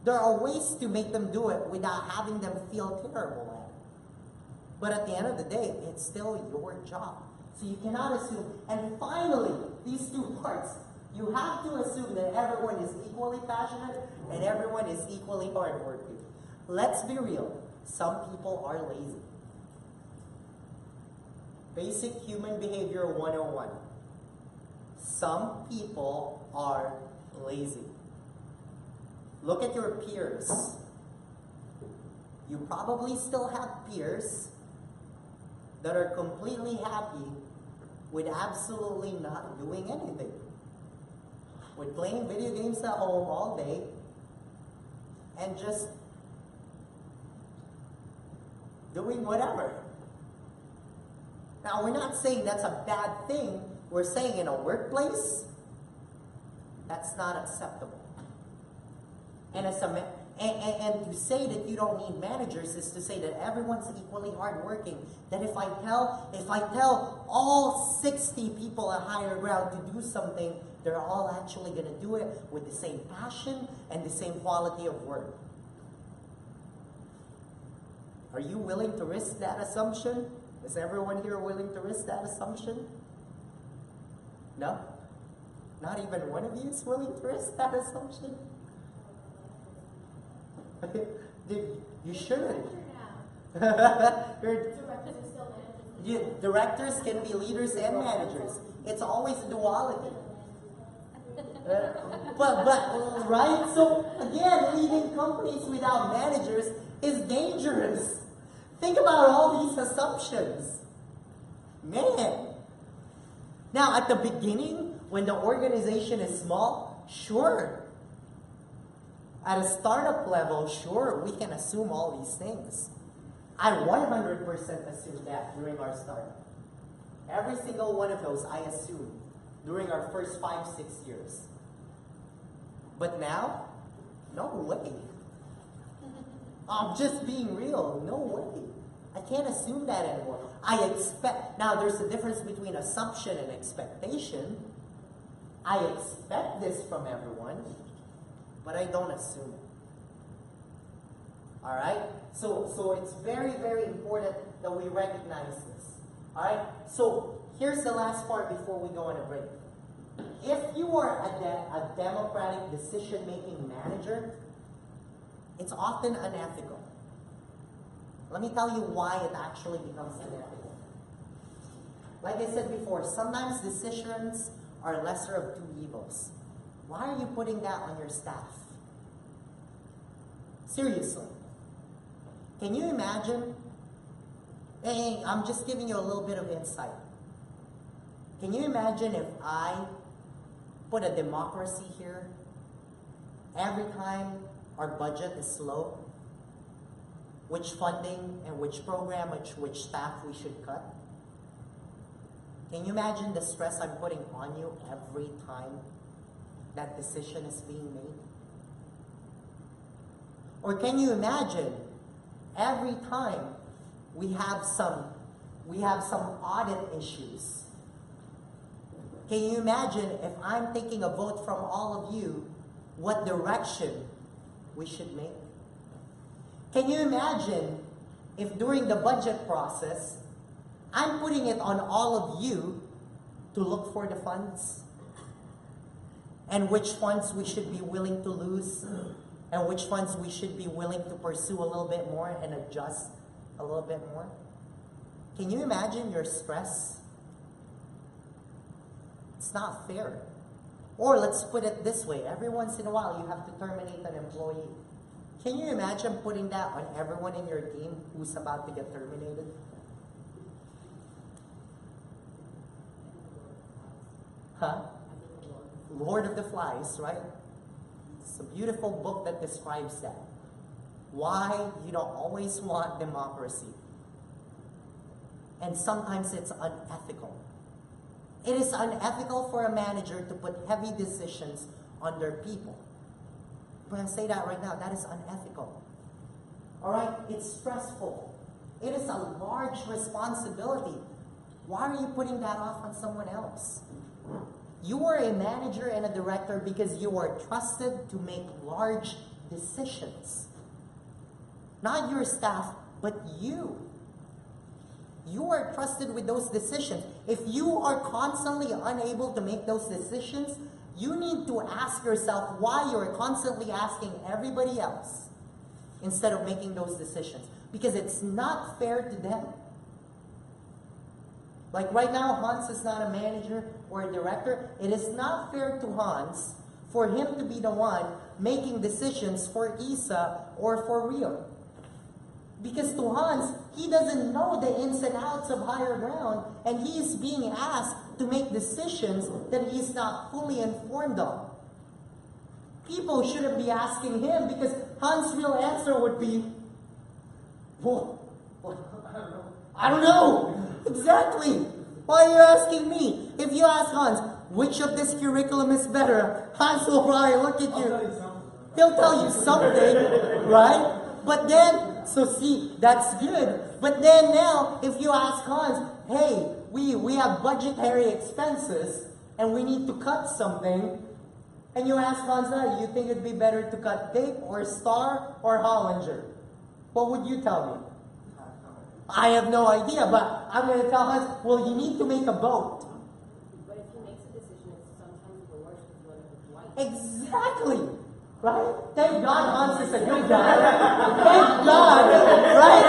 There are ways to make them do it without having them feel terrible at it. But at the end of the day, it's still your job. So you cannot assume. And finally, these two parts. You have to assume that everyone is equally passionate and everyone is equally hardworking. Let's be real. Some people are lazy. Basic human behavior 101. Some people are lazy. Look at your peers. You probably still have peers that are completely happy with absolutely not doing anything. With playing video games at home all day and just doing whatever. Now, we're not saying that's a bad thing. We're saying in a workplace, that's not acceptable. And and to say that you don't need managers is to say that everyone's equally hardworking. That if I tell all 60 people at higher ground to do something, they're all actually going to do it with the same passion and the same quality of work. Are you willing to risk that assumption? Is everyone here willing to risk that assumption? No? Not even one of you is willing to risk that assumption? You shouldn't. Directors can be leaders and managers. It's always a duality. But right? So again, leading companies without managers is dangerous. Think about all these assumptions. Man. Now, at the beginning, when the organization is small, sure. At a startup level, sure, we can assume all these things. I 100% assumed that during our startup. Every single one of those I assumed during our first 5-6 years. But now, no way. I'm just being real. No way. I can't assume that anymore. I expect. Now, there's a difference between assumption and expectation. I expect this from everyone, but I don't assume it. All right? So it's very, very important that we recognize this. All right? So here's the last part before we go on a break. If you are a democratic decision-making manager, it's often unethical. Let me tell you why it actually becomes unethical. Like I said before, sometimes decisions are lesser of two evils. Why are you putting that on your staff? Seriously. Can you imagine? Hey, I'm just giving you a little bit of insight. Can you imagine if I put a democracy here every time our budget is low? Which funding and which program, which staff we should cut? Can you imagine the stress I'm putting on you every time that decision is being made? Or can you imagine every time we have some audit issues? Can you imagine if I'm taking a vote from all of you, what direction we should make? Can you imagine if during the budget process, I'm putting it on all of you to look for the funds? And which funds we should be willing to lose? And which funds we should be willing to pursue a little bit more and adjust a little bit more? Can you imagine your stress? It's not fair. Or let's put it this way. Every once in a while, you have to terminate an employee. Can you imagine putting that on everyone in your team who's about to get terminated? Huh? Lord of the Flies, right? It's a beautiful book that describes that. Why you don't always want democracy. And sometimes it's unethical. It is unethical for a manager to put heavy decisions on their people. I'm going to say that right now. That is unethical. All right? It's stressful. It is a large responsibility. Why are you putting that off on someone else? You are a manager and a director because you are trusted to make large decisions. Not your staff, but you. You are trusted with those decisions. If you are constantly unable to make those decisions, you need to ask yourself why you're constantly asking everybody else instead of making those decisions. Because it's not fair to them. Like right now, Hans is not a manager or a director. It is not fair to Hans for him to be the one making decisions for Isa or for Rio. Because to Hans, he doesn't know the ins and outs of higher ground, and he is being asked to make decisions that he's not fully informed of. People shouldn't be asking him because Hans' real answer would be, well, I don't know. Exactly. Why are you asking me? If you ask Hans, which of this curriculum is better, Hans will probably look at you. He'll tell you something, right? But then, so see, that's good. But then now, if you ask Hans, hey, we have budgetary expenses and we need to cut something, and you ask Hans, you think it'd be better to cut Tape or Star or Hollinger? What would you tell me? I have no idea, but I'm going to tell Hans, well, you need to make a boat. But if he makes a decision, it's sometimes the worst is when it's white. Exactly. Right? Thank God Hans is a good guy. Thank God. Right?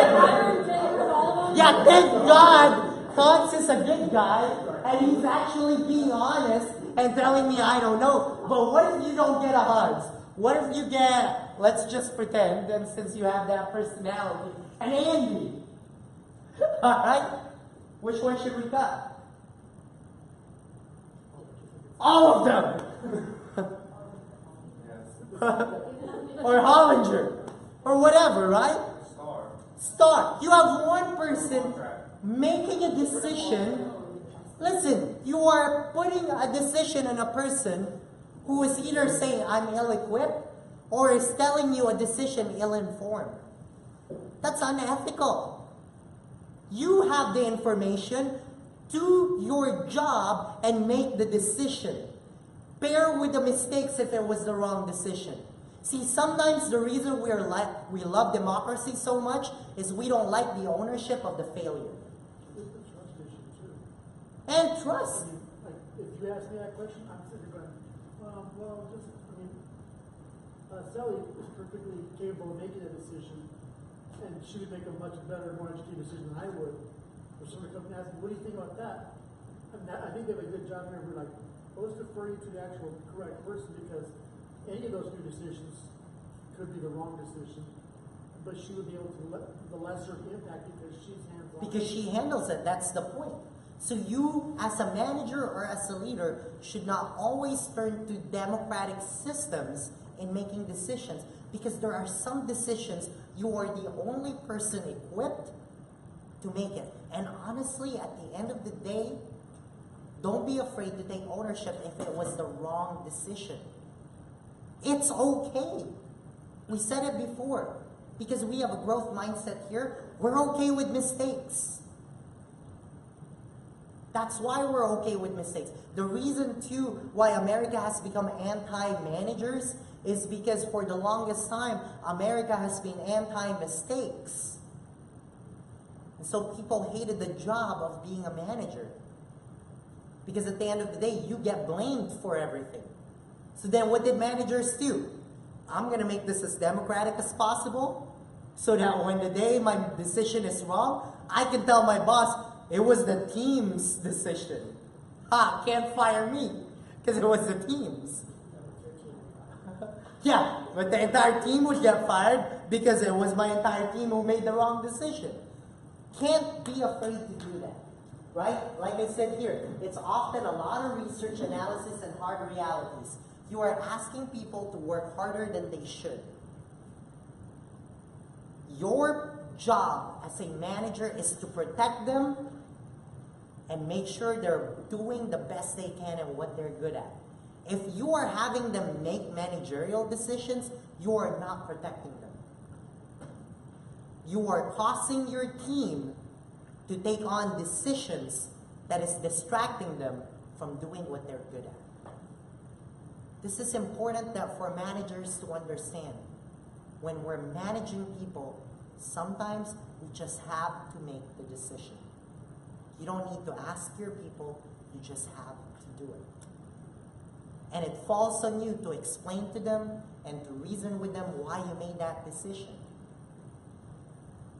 Yeah, thank God Hans is a good guy. And he's actually being honest and telling me I don't know. But what if you don't get a Hans? What if you get, let's just pretend, and since you have that personality, an Andy? Alright? Which one should we cut? All of them! Or Hollinger. Or whatever, right? Star. You have one person making a decision. Listen, you are putting a decision on a person who is either saying, I'm ill-equipped, or is telling you a decision ill-informed. That's unethical. You have the information, do your job, and make the decision. Bear with the mistakes if it was the wrong decision. See, sometimes the reason we love democracy so much is we don't like the ownership of the failure. It's a trust issue too. And trust. Like, if you ask me that question, I'm sitting there going, Sally is perfectly capable of making a decision, and she would make a much better, more educated decision than I would. If somebody comes and asks me, what do you think about that? And I think they have a good job here. We're like, well, let's defer you to the actual correct person, because any of those two decisions could be the wrong decision, but she would be able to let the lesser impact because she's hands-on. Because she handles it, that's the point. So you, as a manager or as a leader, should not always turn to democratic systems in making decisions, because there are some decisions you are the only person equipped to make it. And honestly, at the end of the day, don't be afraid to take ownership if it was the wrong decision. It's okay. We said it before. Because we have a growth mindset here, we're okay with mistakes. That's why we're okay with mistakes. The reason, too, why America has become anti-managers is because for the longest time, America has been anti-mistakes. And so people hated the job of being a manager. Because at the end of the day, you get blamed for everything. So then what did managers do? I'm going to make this as democratic as possible so that when the day my decision is wrong, I can tell my boss, it was the team's decision. Can't fire me because it was the team's. Yeah, but the entire team would get fired because it was my entire team who made the wrong decision. Can't be afraid to do that. Right? Like I said here, it's often a lot of research, analysis, and hard realities. You are asking people to work harder than they should. Your job as a manager is to protect them and make sure they're doing the best they can and what they're good at. If you are having them make managerial decisions, you are not protecting them. You are causing your team to take on decisions that is distracting them from doing what they're good at. This is important that for managers to understand. When we're managing people, sometimes we just have to make the decision. You don't need to ask your people, you just have to do it. And it falls on you to explain to them and to reason with them why you made that decision.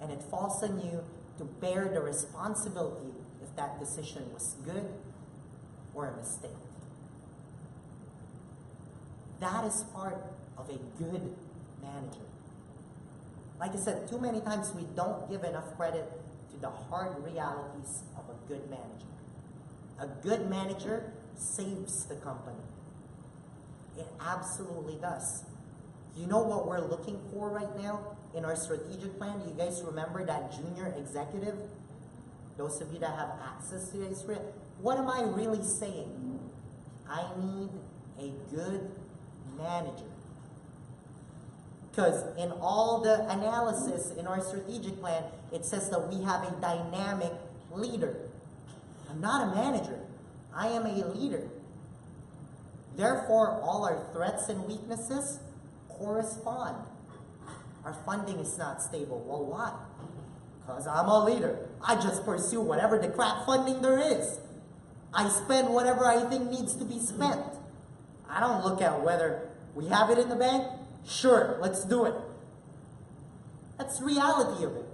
And it falls on you to bear the responsibility if that decision was good or a mistake. That is part of a good manager. Like I said, too many times we don't give enough credit to the hard realities of a good manager. A good manager saves the company. It absolutely does. You know what we're looking for right now in our strategic plan? Do you guys remember that junior executive? Those of you that have access to this, what am I really saying? I need a good manager. Because in all the analysis in our strategic plan, it says that we have a dynamic leader. I'm not a manager. I am a leader. Therefore, all our threats and weaknesses correspond. Our funding is not stable. Well, why? Because I'm a leader. I just pursue whatever the crap funding there is. I spend whatever I think needs to be spent. I don't look at whether we have it in the bank. Sure, let's do it. That's the reality of it.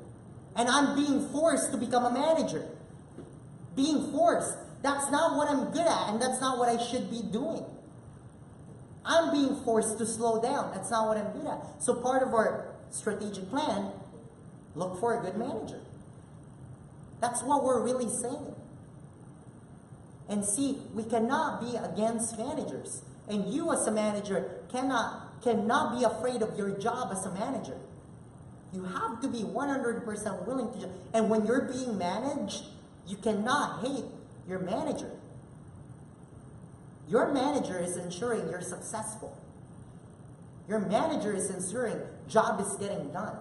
And I'm being forced to become a manager. Being forced. That's not what I'm good at, and that's not what I should be doing. I'm being forced to slow down. That's not what I'm good at. So part of our strategic plan, look for a good manager. That's what we're really saying. And see, we cannot be against managers. And you as a manager cannot be afraid of your job as a manager. You have to be 100% willing to. And when you're being managed, you cannot hate your manager. Your manager is ensuring you're successful. Your manager is ensuring job is getting done.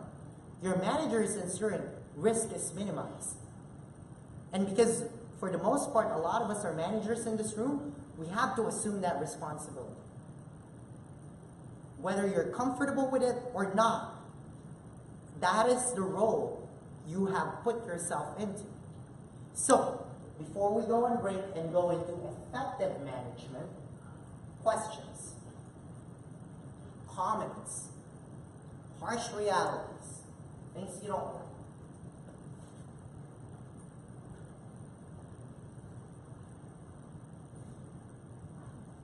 Your manager is ensuring risk is minimized. And because for the most part, a lot of us are managers in this room, we have to assume that responsibility. Whether you're comfortable with it or not, that is the role you have put yourself into. So, before we go on break and go into effective management, questions, comments, harsh realities, things you don't like.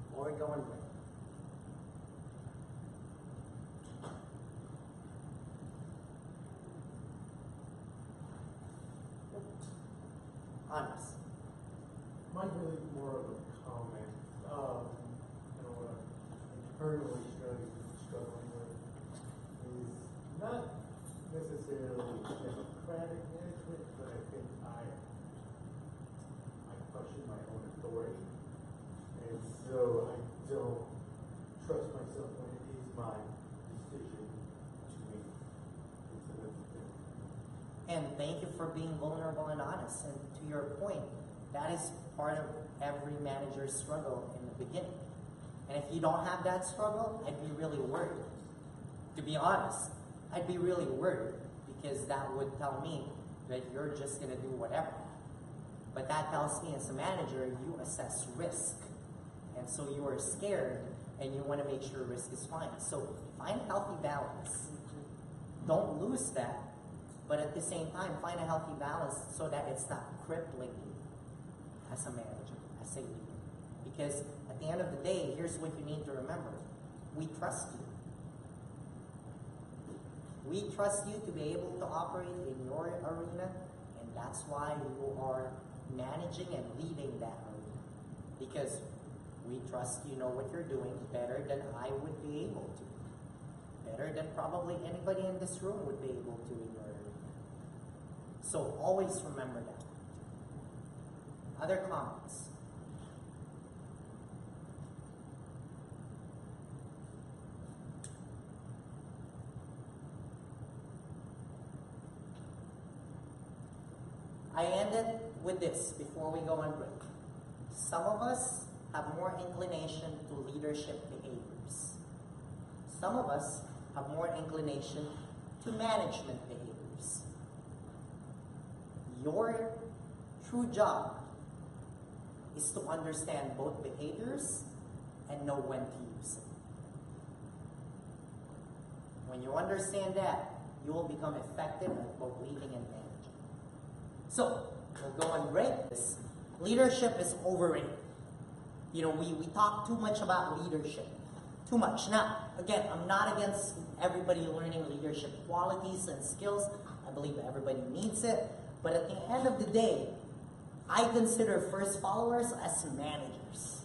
Before we go on break. Honest. Mine's really more of a comment. You know, what I'm internally struggling with is not necessarily democratic management, but I think I question my own authority. And so I don't trust myself when it is my decision to make. And so that's the thing. And thank you for being vulnerable and honest. And to your point, that is part of every manager's struggle in the beginning. And if you don't have that struggle, I'd be really worried. To be honest, I'd be really worried because that would tell me that you're just going to do whatever. But that tells me as a manager, you assess risk. And so you are scared and you want to make sure risk is fine. So find a healthy balance. Don't lose that. But at the same time, find a healthy balance so that it's not crippling you as a manager, as a leader. Because at the end of the day, here's what you need to remember. We trust you. We trust you to be able to operate in your arena, and that's why you are managing and leading that arena. Because we trust you know what you're doing better than I would be able to. Better than probably anybody in this room would be able to in your arena. So always remember that. Other comments? I ended with this before we go on break. Some of us have more inclination to leadership behaviors. Some of us have more inclination to management behaviors. Your true job is to understand both behaviors and know when to use it. When you understand that, you will become effective at both leading and managing. So, we'll go on break. Leadership is overrated. You know, we talk too much about leadership. Too much. Now, again, I'm not against everybody learning leadership qualities and skills. I believe everybody needs it. But at the end of the day, I consider first followers as managers.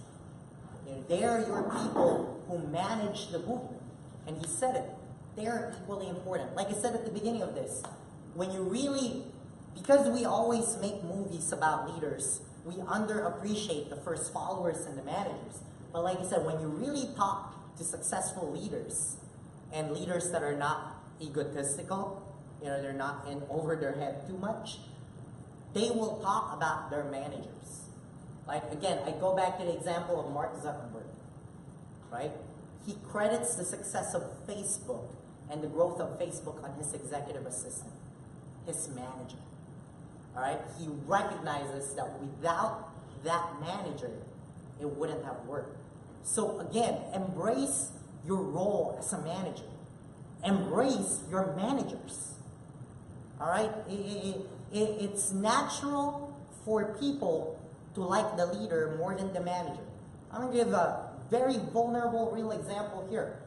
You know, they are your people who manage the movement. And he said it. They are equally important. Like I said at the beginning of this, when you really, because we always make movies about leaders, we underappreciate the first followers and the managers. But like I said, when you really talk to successful leaders and leaders that are not egotistical, you know, they're not in over their head too much, they will talk about their managers. Like, again, I go back to the example of Mark Zuckerberg, right? He credits the success of Facebook and the growth of Facebook on his executive assistant. his manager. All right? He recognizes that without that manager, it wouldn't have worked. So again, embrace your role as a manager. Embrace your managers. All right? It's natural for people to like the leader more than the manager. I'm going to give a very vulnerable, real example here.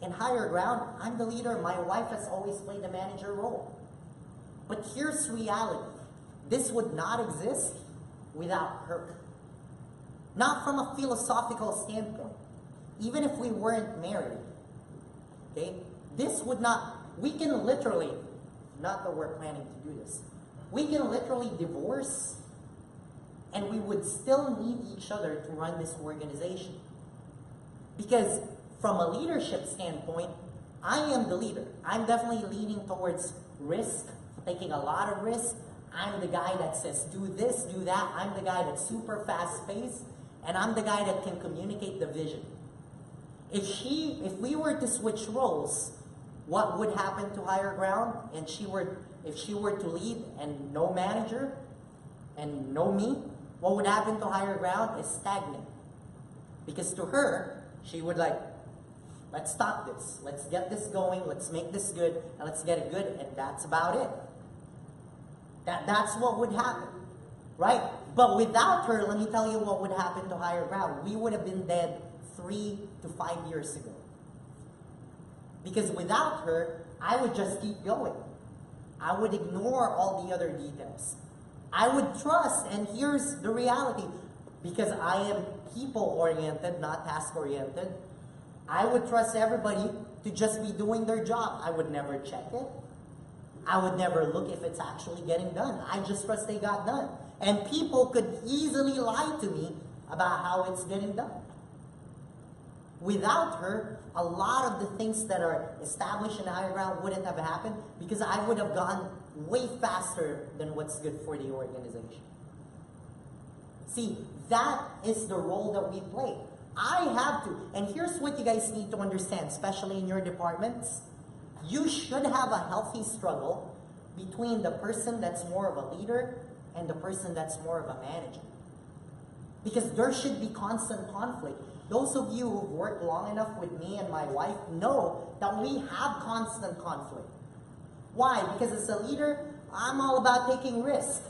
In Higher Ground, I'm the leader. My wife has always played the manager role. But here's reality. This would not exist without her. Not from a philosophical standpoint. Even if we weren't married, okay, this would not, we can literally, not that we're planning to do this, we can literally divorce and we would still need each other to run this organization. Because from a leadership standpoint, I am the leader. I'm definitely leaning towards risk, taking a lot of risk. I'm the guy that says, do this, do that. I'm the guy that's super fast-paced, and I'm the guy that can communicate the vision. If we were to switch roles, what would happen to Higher Ground? And if she were to lead and no manager and no me, what would happen to Higher Ground is stagnant. Because to her, she would like, let's stop this. Let's get this going. Let's make this good. And let's get it good. And that's about it. That's what would happen. Right? But without her, let me tell you what would happen to Higher Ground. We would have been dead 3 to 5 years ago. Because without her, I would just keep going. I would ignore all the other details. I would trust, and here's the reality, because I am people-oriented, not task-oriented, I would trust everybody to just be doing their job. I would never check it. I would never look if it's actually getting done. I just trust they got done. And people could easily lie to me about how it's getting done. Without her, a lot of the things that are established in Higher Ground wouldn't have happened because I would have gone way faster than what's good for the organization. See, that is the role that we play. I have to, and here's what you guys need to understand, especially in your departments. You should have a healthy struggle between the person that's more of a leader and the person that's more of a manager. Because there should be constant conflict. Those of you who've worked long enough with me and my wife know that we have constant conflict. Why? Because as a leader, I'm all about taking risk.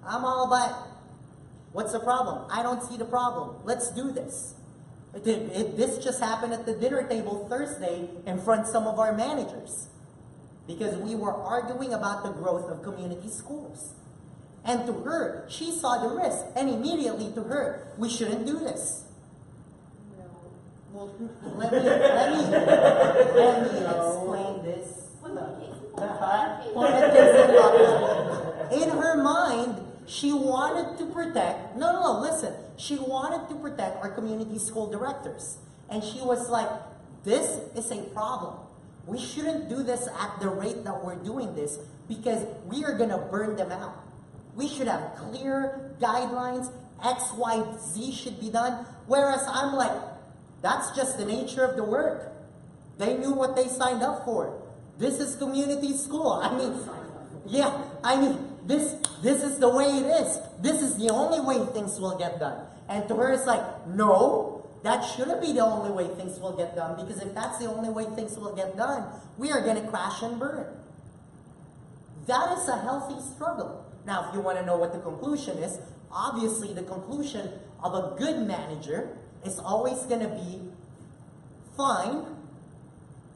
I'm all about, what's the problem? I don't see the problem. Let's do this. This just happened at the dinner table Thursday in front of some of our managers. Because we were arguing about the growth of community schools. And to her, she saw the risk. And immediately to her, we shouldn't do this. Well, let me explain this. In her mind, she wanted to protect, listen. She wanted to protect our community school directors. And she was like, this is a problem. We shouldn't do this at the rate that we're doing this because we are going to burn them out. We should have clear guidelines. X, Y, Z should be done. Whereas I'm like, that's just the nature of the work. They knew what they signed up for. This is community school. This is the way it is. This is the only way things will get done. And to her, it's like, no, that shouldn't be the only way things will get done, because if that's the only way things will get done, we are going to crash and burn. That is a healthy struggle. Now, if you want to know what the conclusion is, obviously the conclusion of a good manager is always going to be fine.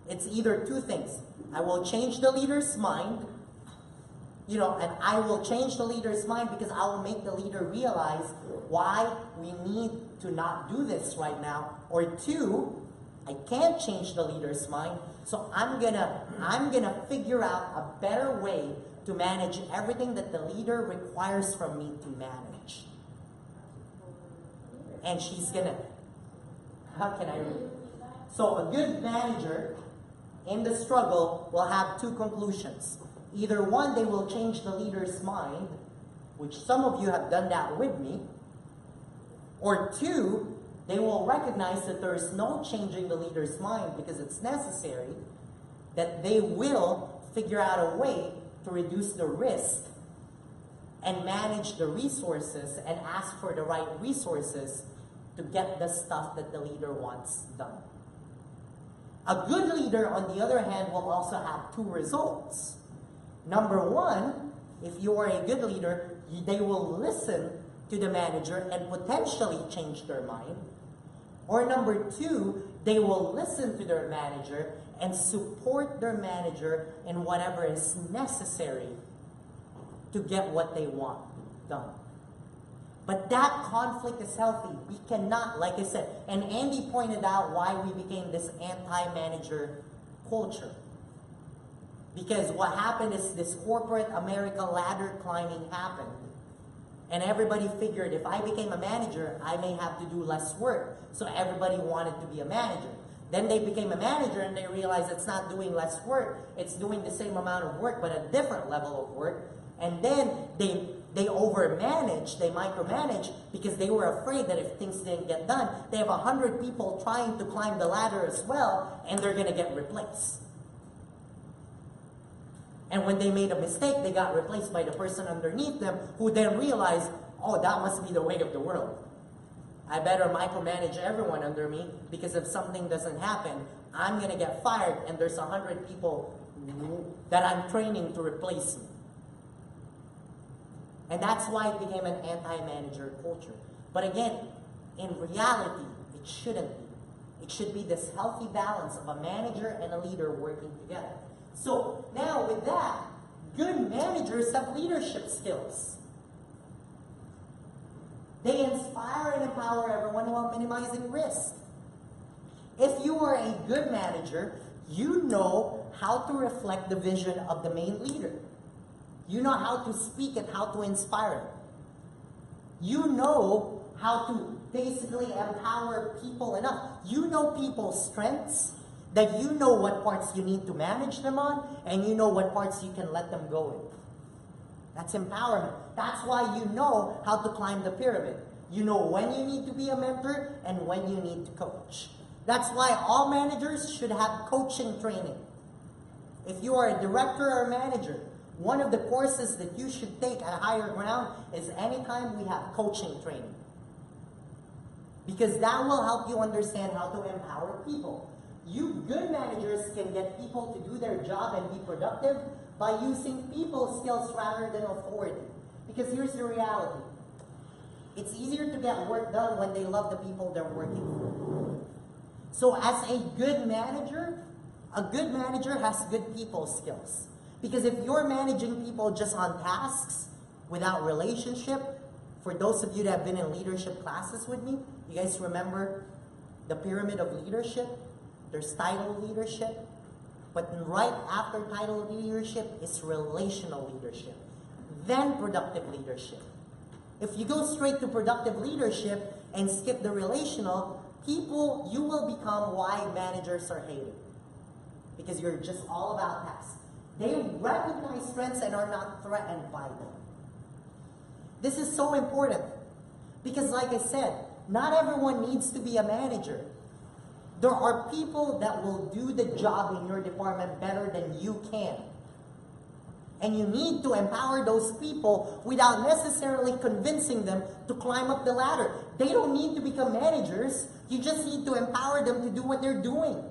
It's either two things. I will change the leader's mind, and I will change the leader's mind because I will make the leader realize why we need to not do this right now. Or two, I can't change the leader's mind, so I'm gonna figure out a better way to manage everything that the leader requires from me to manage. And she's gonna, so a good manager in the struggle will have two conclusions. Either one, they will change the leader's mind, which some of you have done that with me, or two, they will recognize that there is no changing the leader's mind because it's necessary, that they will figure out a way to reduce the risk and manage the resources and ask for the right resources to get the stuff that the leader wants done. A good leader, on the other hand, will also have two results. Number one, if you are a good leader, they will listen to the manager and potentially change their mind. Or number two, they will listen to their manager and support their manager in whatever is necessary to get what they want done. But that conflict is healthy. We cannot, like I said, and Andy pointed out why we became this anti-manager culture. Because what happened is this corporate America ladder climbing happened. And everybody figured if I became a manager, I may have to do less work. So everybody wanted to be a manager. Then they became a manager and they realized it's not doing less work. It's doing the same amount of work, but a different level of work. And then they overmanage, they micromanage, because they were afraid that if things didn't get done, they have 100 people trying to climb the ladder as well, and they're going to get replaced. And when they made a mistake, they got replaced by the person underneath them, who then realized, oh, that must be the way of the world. I better micromanage everyone under me, because if something doesn't happen, I'm going to get fired, and there's 100 people that I'm training to replace me. And that's why it became an anti-manager culture. But again, in reality, it shouldn't be. It should be this healthy balance of a manager and a leader working together. So now with that, good managers have leadership skills. They inspire and empower everyone while minimizing risk. If you are a good manager, you know how to reflect the vision of the main leader. You know how to speak and how to inspire them. You know how to basically empower people enough. You know people's strengths, that you know what parts you need to manage them on, and you know what parts you can let them go in. That's empowerment. That's why you know how to climb the pyramid. You know when you need to be a mentor and when you need to coach. That's why all managers should have coaching training. If you are a director or a manager, one of the courses that you should take at Higher Ground is anytime we have coaching training. Because that will help you understand how to empower people. You good managers can get people to do their job and be productive by using people skills rather than authority. Because here's the reality. It's easier to get work done when they love the people they're working for. So as a good manager has good people skills. Because if you're managing people just on tasks without relationship, for those of you that have been in leadership classes with me, you guys remember the pyramid of leadership? There's title leadership, but right after title leadership is relational leadership, then productive leadership. If you go straight to productive leadership and skip the relational, you will become why managers are hated. Because you're just all about tasks. They recognize strengths and are not threatened by them. This is so important. Because like I said, not everyone needs to be a manager. There are people that will do the job in your department better than you can. And you need to empower those people without necessarily convincing them to climb up the ladder. They don't need to become managers. You just need to empower them to do what they're doing.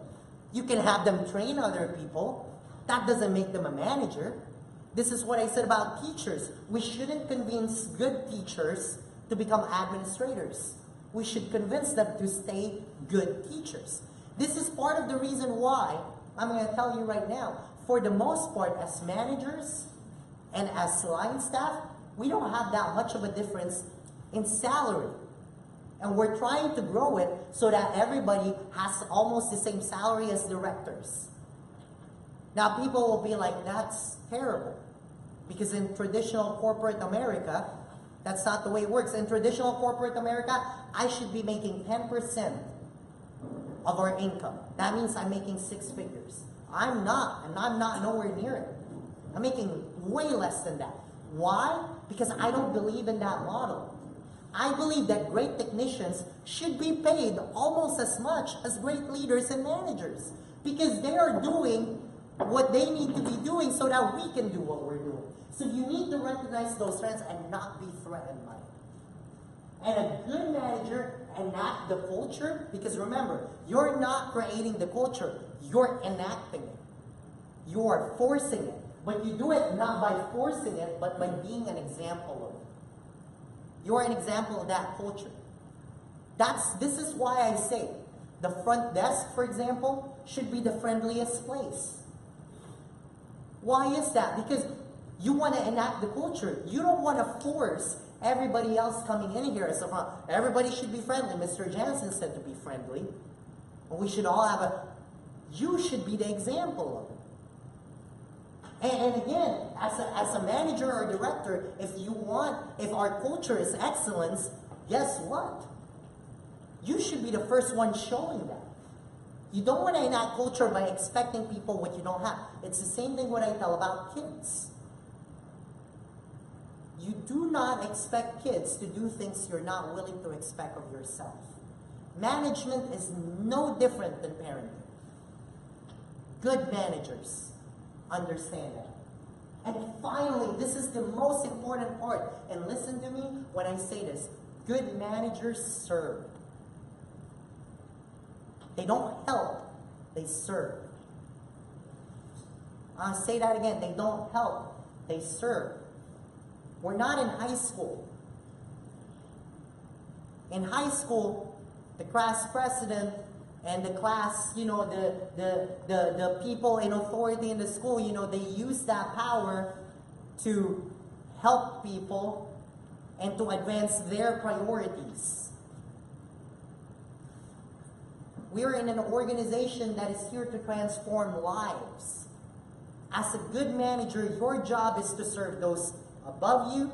You can have them train other people. That doesn't make them a manager. This is what I said about teachers. We shouldn't convince good teachers to become administrators. We should convince them to stay good teachers. This is part of the reason why, I'm going to tell you right now, for the most part, as managers and as line staff, we don't have that much of a difference in salary. And we're trying to grow it so that everybody has almost the same salary as directors. Now, people will be like, that's terrible. Because in traditional corporate America, that's not the way it works. In traditional corporate America, I should be making 10% of our income. That means I'm making 6 figures. I'm not, and I'm not nowhere near it. I'm making way less than that. Why? Because I don't believe in that model. I believe that great technicians should be paid almost as much as great leaders and managers, because they are doing what they need to be doing so that we can do what we're doing. So you need to recognize those trends and not be threatened by it. And a good manager enact the culture, because remember, you're not creating the culture, you're enacting it. You are forcing it. But you do it not by forcing it, but by being an example of it. You are an example of that culture. This is why I say the front desk, for example, should be the friendliest place. Why is that? Because you want to enact the culture. You don't want to force everybody else coming in here as a everybody should be friendly. Mr. Jansen said to be friendly. We should all have you should be the example of it. And again, as a manager or director, if our culture is excellence, guess what? You should be the first one showing that. You don't want to enact culture by expecting people what you don't have. It's the same thing what I tell about kids. You do not expect kids to do things you're not willing to expect of yourself. Management is no different than parenting. Good managers understand that. And finally, this is the most important part. And listen to me when I say this. Good managers serve. They don't help, they serve. I'll say that again. They don't help, they serve. We're not in high school. In high school, the class president and the class, the people in authority in the school, they use that power to help people and to advance their priorities. We are in an organization that is here to transform lives. As a good manager, your job is to serve those above you,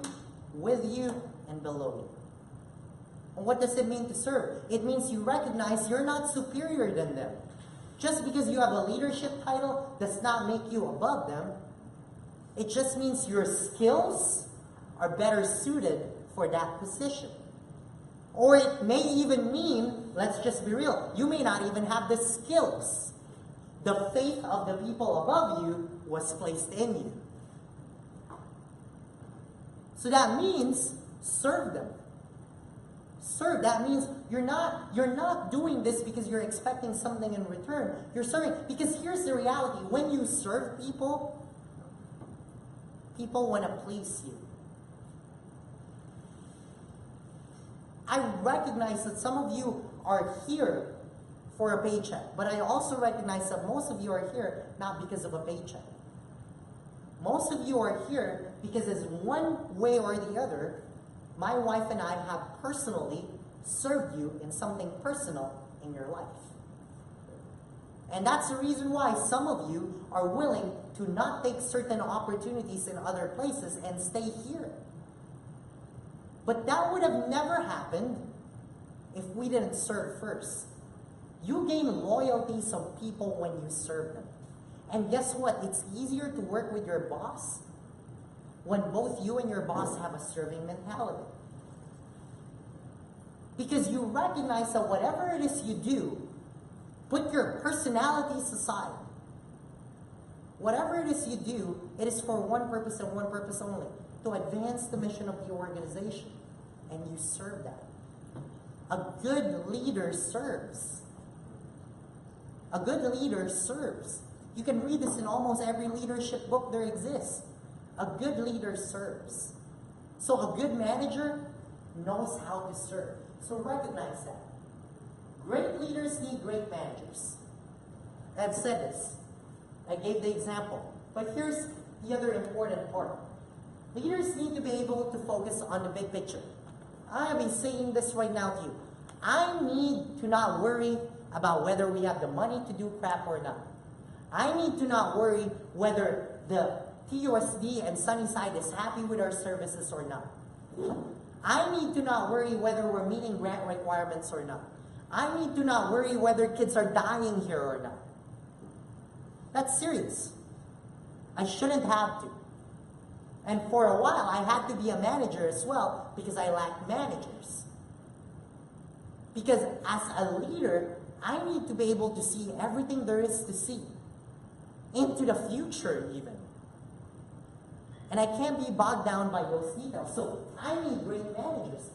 with you, and below you. And what does it mean to serve? It means you recognize you're not superior than them. Just because you have a leadership title does not make you above them. It just means your skills are better suited for that position. Or it may even mean, let's just be real, you may not even have the skills. The faith of the people above you was placed in you. So that means serve them. Serve. That means you're not doing this because you're expecting something in return. You're serving because here's the reality. When you serve people, people want to please you. I recognize that some of you are here for a paycheck, but I also recognize that most of you are here not because of a paycheck. Most of you are here because as one way or the other, my wife and I have personally served you in something personal in your life. And that's the reason why some of you are willing to not take certain opportunities in other places and stay here. But that would have never happened if we didn't serve first. You gain loyalties of people when you serve them. And guess what? It's easier to work with your boss when both you and your boss have a serving mentality. Because you recognize that whatever it is you do, put your personalities aside. Whatever it is you do, it is for one purpose and one purpose only. To advance the mission of the organization. And you serve that. A good leader serves. A good leader serves. You can read this in almost every leadership book there exists. A good leader serves. So a good manager knows how to serve. So recognize that. Great leaders need great managers. I've said this. I gave the example. But here's the other important part. Leaders need to be able to focus on the big picture. I am saying this right now to you. I need to not worry about whether we have the money to do crap or not. I need to not worry whether the TUSD and Sunnyside is happy with our services or not. I need to not worry whether we're meeting grant requirements or not. I need to not worry whether kids are dying here or not. That's serious. I shouldn't have to. And for a while, I had to be a manager as well because I lacked managers. Because as a leader, I need to be able to see everything there is to see. into the future even. And I can't be bogged down by those details. So I need great managers.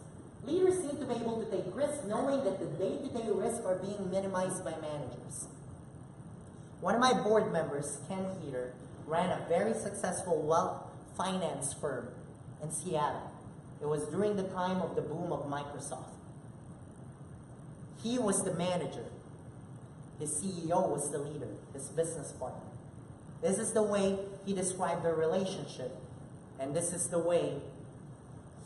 Leaders need to be able to take risks knowing that the day-to-day risks are being minimized by managers. One of my board members, Ken Heater, ran a very successful wealth finance firm in Seattle. It was during the time of the boom of Microsoft. He was the manager. His CEO was the leader, his business partner. This is the way he described their relationship, and this is the way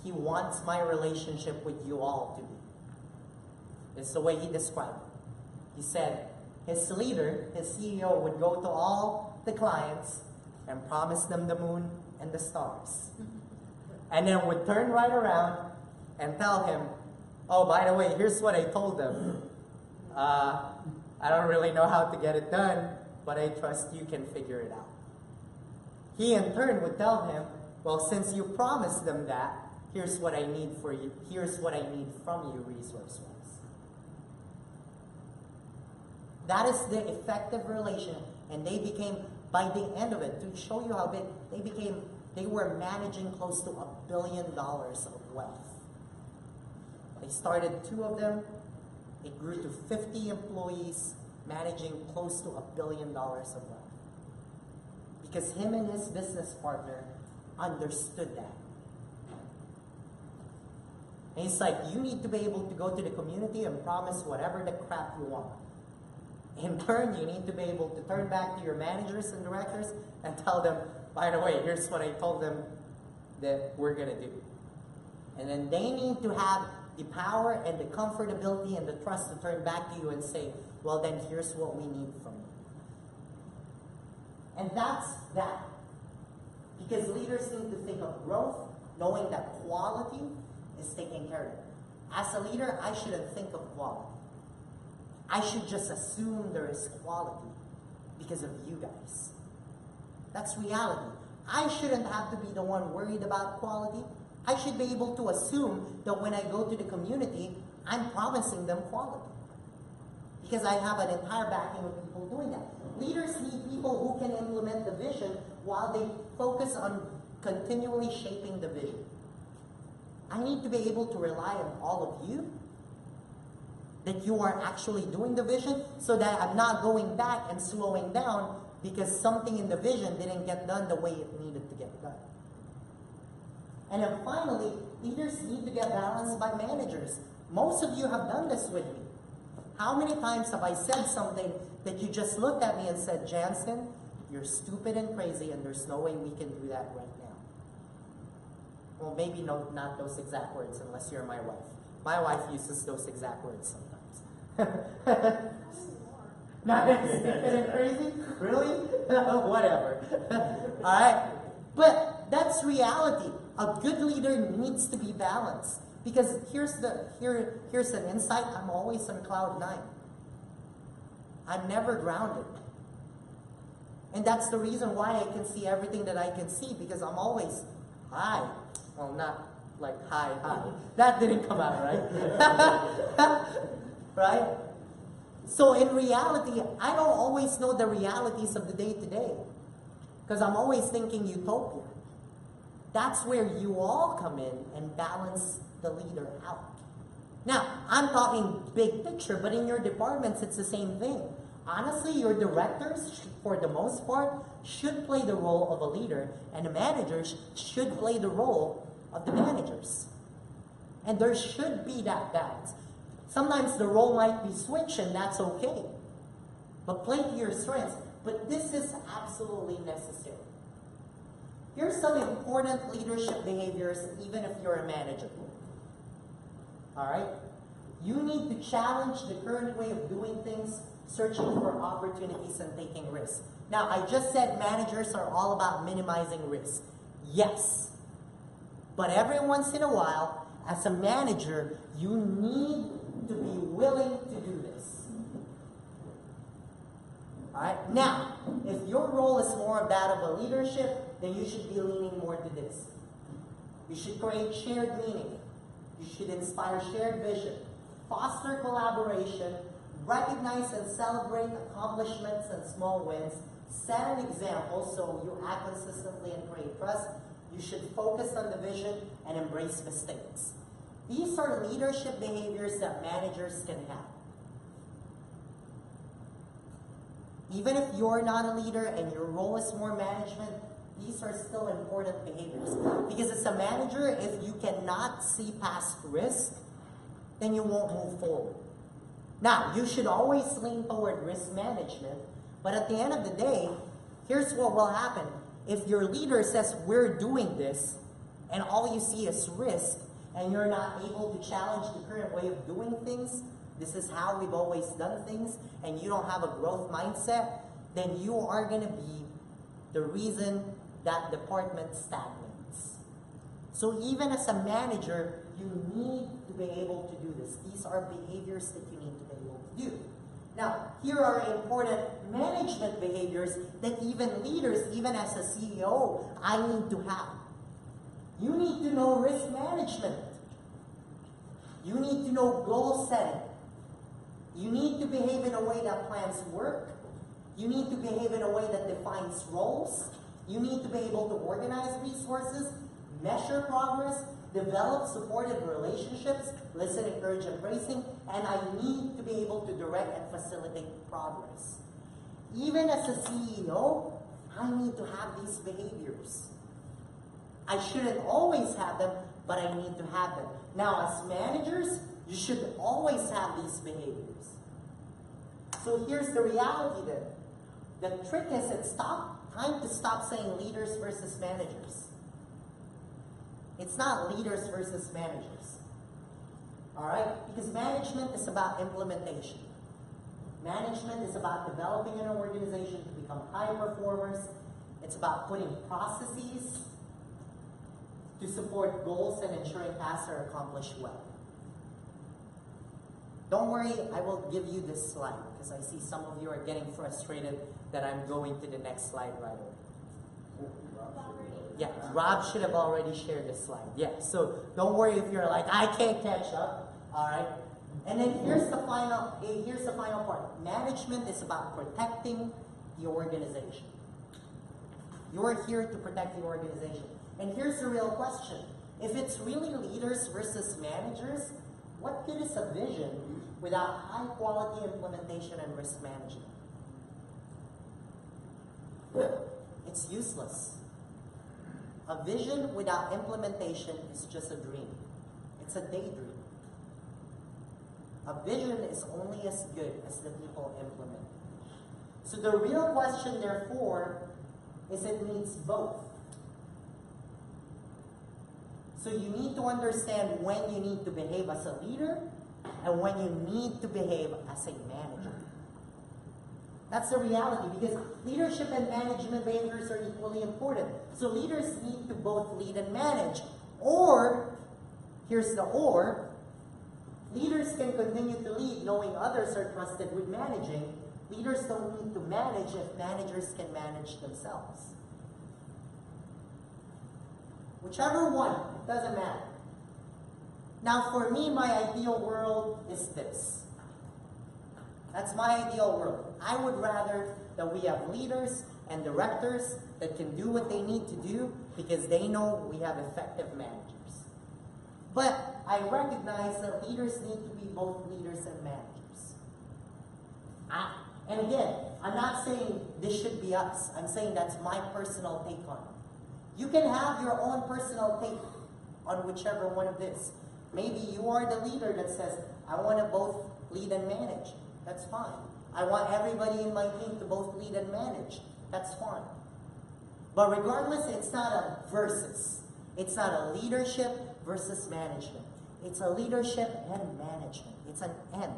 he wants my relationship with you all to be. It's the way he described it. He said his leader, his CEO, would go to all the clients and promise them the moon and the stars. And then would turn right around and tell him, oh, by the way, here's what I told them. I don't really know how to get it done, but I trust you can figure it out. He in turn would tell him, well, since you promised them that, here's what I need for you. Here's what I need from you resource-wise. That is the effective relation. And they became, by the end of it, to show you how big, they were managing close to $1 billion of wealth. They started 2 of them. It grew to 50 employees, managing close to $1 billion of wealth. Because him and his business partner understood that. And it's like, you need to be able to go to the community and promise whatever the crap you want. In turn, you need to be able to turn back to your managers and directors and tell them, by the way, here's what I told them that we're going to do. And then they need to have the power and the comfortability and the trust to turn back to you and say, well, then here's what we need from you. And that's that. Because leaders need to think of growth, knowing that quality is taken care of. As a leader, I shouldn't think of quality. I should just assume there is quality because of you guys. That's reality. I shouldn't have to be the one worried about quality. I should be able to assume that when I go to the community, I'm promising them quality. Because I have an entire backing of people doing that. Leaders need people who can implement the vision while they focus on continually shaping the vision. I need to be able to rely on all of you, that you are actually doing the vision, so that I'm not going back and slowing down because something in the vision didn't get done the way it needed to get done. And then finally, leaders need to get balanced by managers. Most of you have done this with me. How many times have I said something that you just looked at me and said, Jansen, you're stupid and crazy and there's no way we can do that right now. Well, maybe not those exact words unless you're my wife. My wife uses those exact words sometimes. Not stupid and crazy? Really? Whatever. Alright? But that's reality. A good leader needs to be balanced. Because here's an insight. I'm always on cloud 9. I'm never grounded. And that's the reason why I can see everything that I can see, because I'm always high. Well, not like high. That didn't come out right. Right? So in reality, I don't always know the realities of the day-to-day. Because I'm always thinking utopia. That's where you all come in and balance the leader out. Now, I'm talking big picture, but in your departments, it's the same thing. Honestly, your directors, for the most part, should play the role of a leader, and the managers should play the role of the managers. And there should be that balance. Sometimes the role might be switched, and that's okay. But play to your strengths. But this is absolutely necessary. Here's some important leadership behaviors, even if you're a manager. Alright? You need to challenge the current way of doing things, searching for opportunities and taking risks. Now, I just said managers are all about minimizing risk. Yes. But every once in a while, as a manager, you need to be willing to do this. Alright? Now, if your role is more of that of a leadership, then you should be leaning more to this. You should create shared meaning. You should inspire shared vision, foster collaboration, recognize and celebrate accomplishments and small wins, Set an example so you act consistently and create trust. You should focus on the vision and embrace mistakes. These are leadership behaviors that managers can have. Even if you're not a leader and your role is more management, these are still important behaviors. Because as a manager, if you cannot see past risk, then you won't move forward. Now, you should always lean toward risk management, but at the end of the day, here's what will happen. If your leader says, we're doing this, and all you see is risk, and you're not able to challenge the current way of doing things, this is how we've always done things, and you don't have a growth mindset, then you are going to be the reason that department stagnates. So even as a manager, you need to be able to do this. These are behaviors that you need to be able to do. Now, here are important management behaviors that even leaders, even as a CEO, I need to have. You need to know risk management. You need to know goal setting. You need to behave in a way that plans work. You need to behave in a way that defines roles. You need to be able to organize resources, measure progress, develop supportive relationships, listen, encourage, and praising, and I need to be able to direct and facilitate progress. Even as a CEO, I need to have these behaviors. I shouldn't always have them, but I need to have them. Now, as managers, you should always have these behaviors. So here's the reality then. The trick is it's time to stop saying leaders versus managers. It's not leaders versus managers. Alright? Because management is about implementation. Management is about developing an organization to become high performers. It's about putting processes to support goals and ensuring tasks are accomplished well. Don't worry, I will give you this slide because I see some of you are getting frustrated that I'm going to the next slide right away. Yeah, Rob should have already shared this slide. Yeah, so don't worry if you're like, I can't catch up. All right. And then here's the final part. Management is about protecting the organization. You're here to protect the organization. And here's the real question. If it's really leaders versus managers, what good is a vision without high quality implementation and risk management? It's useless. A vision without implementation is just a dream. It's a daydream. A vision is only as good as the people implement it. So the real question, therefore, is it needs both. So you need to understand when you need to behave as a leader and when you need to behave as a manager. That's the reality, because leadership and management behaviors are equally important. So leaders need to both lead and manage. Or, here's the or, leaders can continue to lead knowing others are trusted with managing. Leaders don't need to manage if managers can manage themselves. Whichever one, it doesn't matter. Now for me, my ideal world is this. That's my ideal world. I would rather that we have leaders and directors that can do what they need to do because they know we have effective managers. But I recognize that leaders need to be both leaders and managers. And again, I'm not saying this should be us. I'm saying that's my personal take on it. You can have your own personal take on whichever one of this. Maybe you are the leader that says, I want to both lead and manage. That's fine. I want everybody in my team to both lead and manage. That's fine. But regardless, it's not a versus. It's not a leadership versus management. It's a leadership and management. It's an and.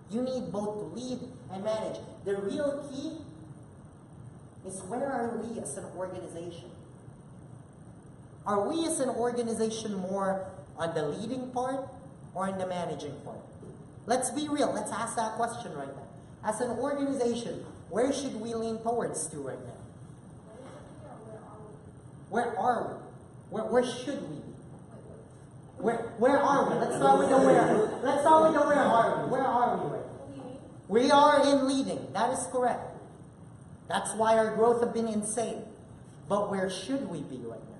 You need both to lead and manage. The real key is where are we as an organization? Are we as an organization more on the leading part or in the managing part? Let's be real. Let's ask that question right now. As an organization, where should we lean towards to right now? Where are we? Where should we be? Where are we? Let's start with the where. Let's start with the where are we? Where are we right now? We are in leading. That is correct. That's why our growth has been insane. But where should we be right now?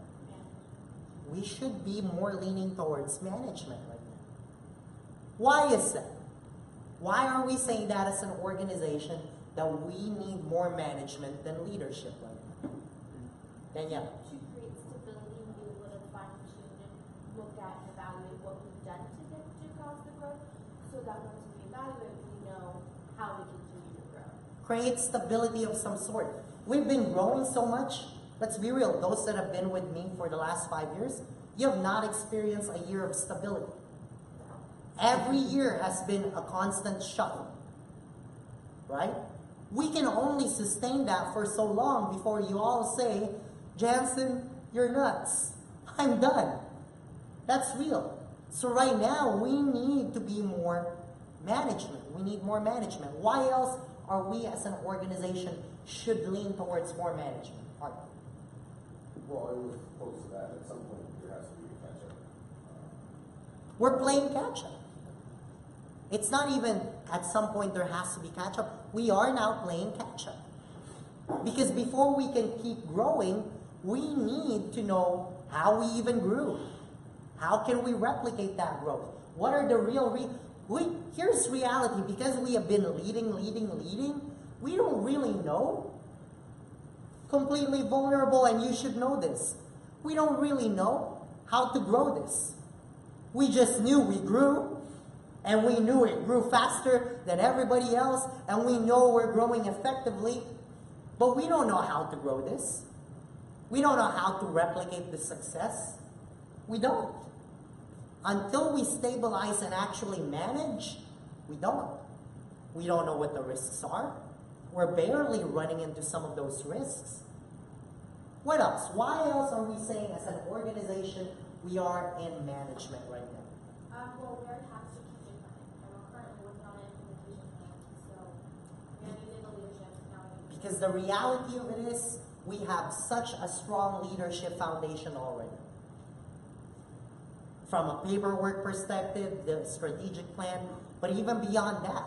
We should be more leaning towards management right now. Why is that? Why are we saying that as an organization that we need more management than leadership right now? Danielle. To create stability and be able to fine tune and look at and evaluate what we've done to cause the growth, so that once we evaluate, we know how to continue to grow. Create stability of some sort. We've been growing so much. Let's be real. Those that have been with me for the last 5 years, you have not experienced a year of stability. Every year has been a constant shuffle. Right? We can only sustain that for so long before you all say, Jansen, you're nuts. I'm done. That's real. So right now, we need to be more management. We need more management. Why else are we as an organization should lean towards more management? Art. Well, it was close to that. At some point, there has to be a catch-up. We're playing catch-up. It's not even at some point there has to be catch-up. We are now playing catch-up. Because before we can keep growing, we need to know how we even grew. How can we replicate that growth? What are the real here's reality. Because we have been leading, we don't really know. Completely vulnerable, and you should know this. We don't really know how to grow this. We just knew we grew, and we knew it grew faster than everybody else, and we know we're growing effectively, but we don't know how to grow this. We don't know how to replicate the success. We don't. Until we stabilize and actually manage, we don't. We don't know what the risks are. We're barely running into some of those risks. What else? Why else are we saying as an organization we are in management right now? Well, we already have strategic planning, and we're currently working on an implementation plan, so we needed the leadership now. Because the reality of it is, we have such a strong leadership foundation already. From a paperwork perspective, the strategic plan, but even beyond that,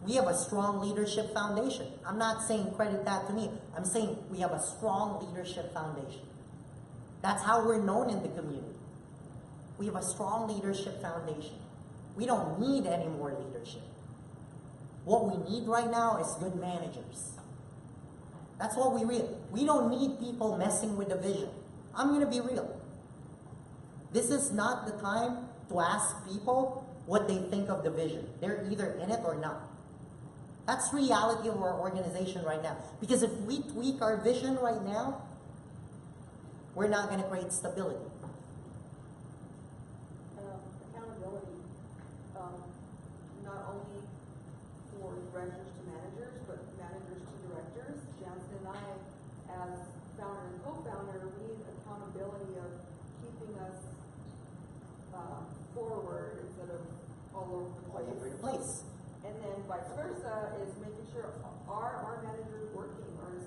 we have a strong leadership foundation. I'm not saying credit that to me. I'm saying we have a strong leadership foundation. That's how we're known in the community. We have a strong leadership foundation. We don't need any more leadership. What we need right now is good managers. That's what we need. We don't need people messing with the vision. I'm going to be real. This is not the time to ask people what they think of the vision. They're either in it or not. That's reality of our organization right now. Because if we tweak our vision right now, we're not going to create stability. Accountability, not only for directors to managers, but managers to directors. Jansen and I, as founder and co-founder, we need accountability of keeping us forward instead of all over the place. And then vice versa is making sure our manager is working, or is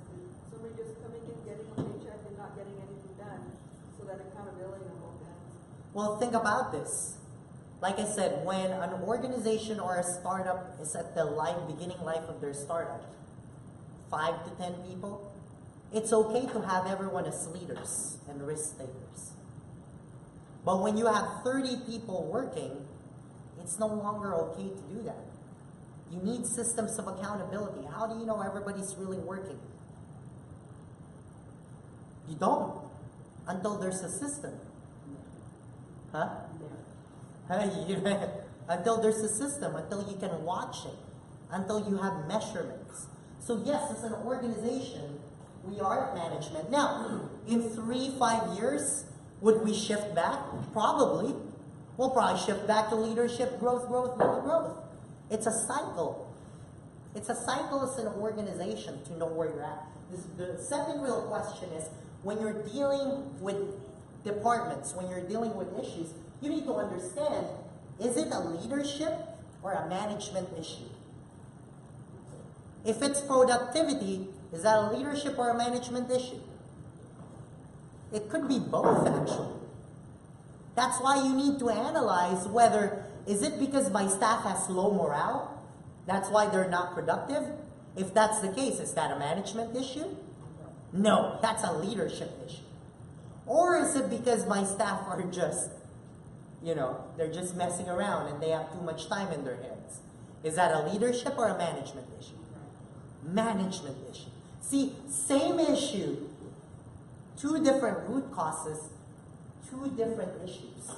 somebody just coming in, getting a paycheck and not getting anything done, so that accountability on both ends. Well, think about this. Like I said, when an organization or a startup is at the beginning life of their startup, 5 to 10 people, it's okay to have everyone as leaders and risk takers. But when you have 30 people working, it's no longer okay to do that. You need systems of accountability. How do you know everybody's really working? You don't, until there's a system. Huh? Until there's a system, until you can watch it, until you have measurements. So yes, as an organization, we are at management. Now, in 3-5 years, would we shift back? Probably. We'll probably shift back to leadership, growth. It's a cycle. It's a cycle as an organization to know where you're at. The second real question is, when you're dealing with departments, when you're dealing with issues, you need to understand, is it a leadership or a management issue? If it's productivity, is that a leadership or a management issue? It could be both, actually. That's why you need to analyze whether, is it because my staff has low morale? That's why they're not productive? If that's the case, is that a management issue? No, that's a leadership issue. Or is it because my staff are just, they're just messing around and they have too much time in their heads? Is that a leadership or a management issue? Management issue. See, same issue, two different root causes, two different issues.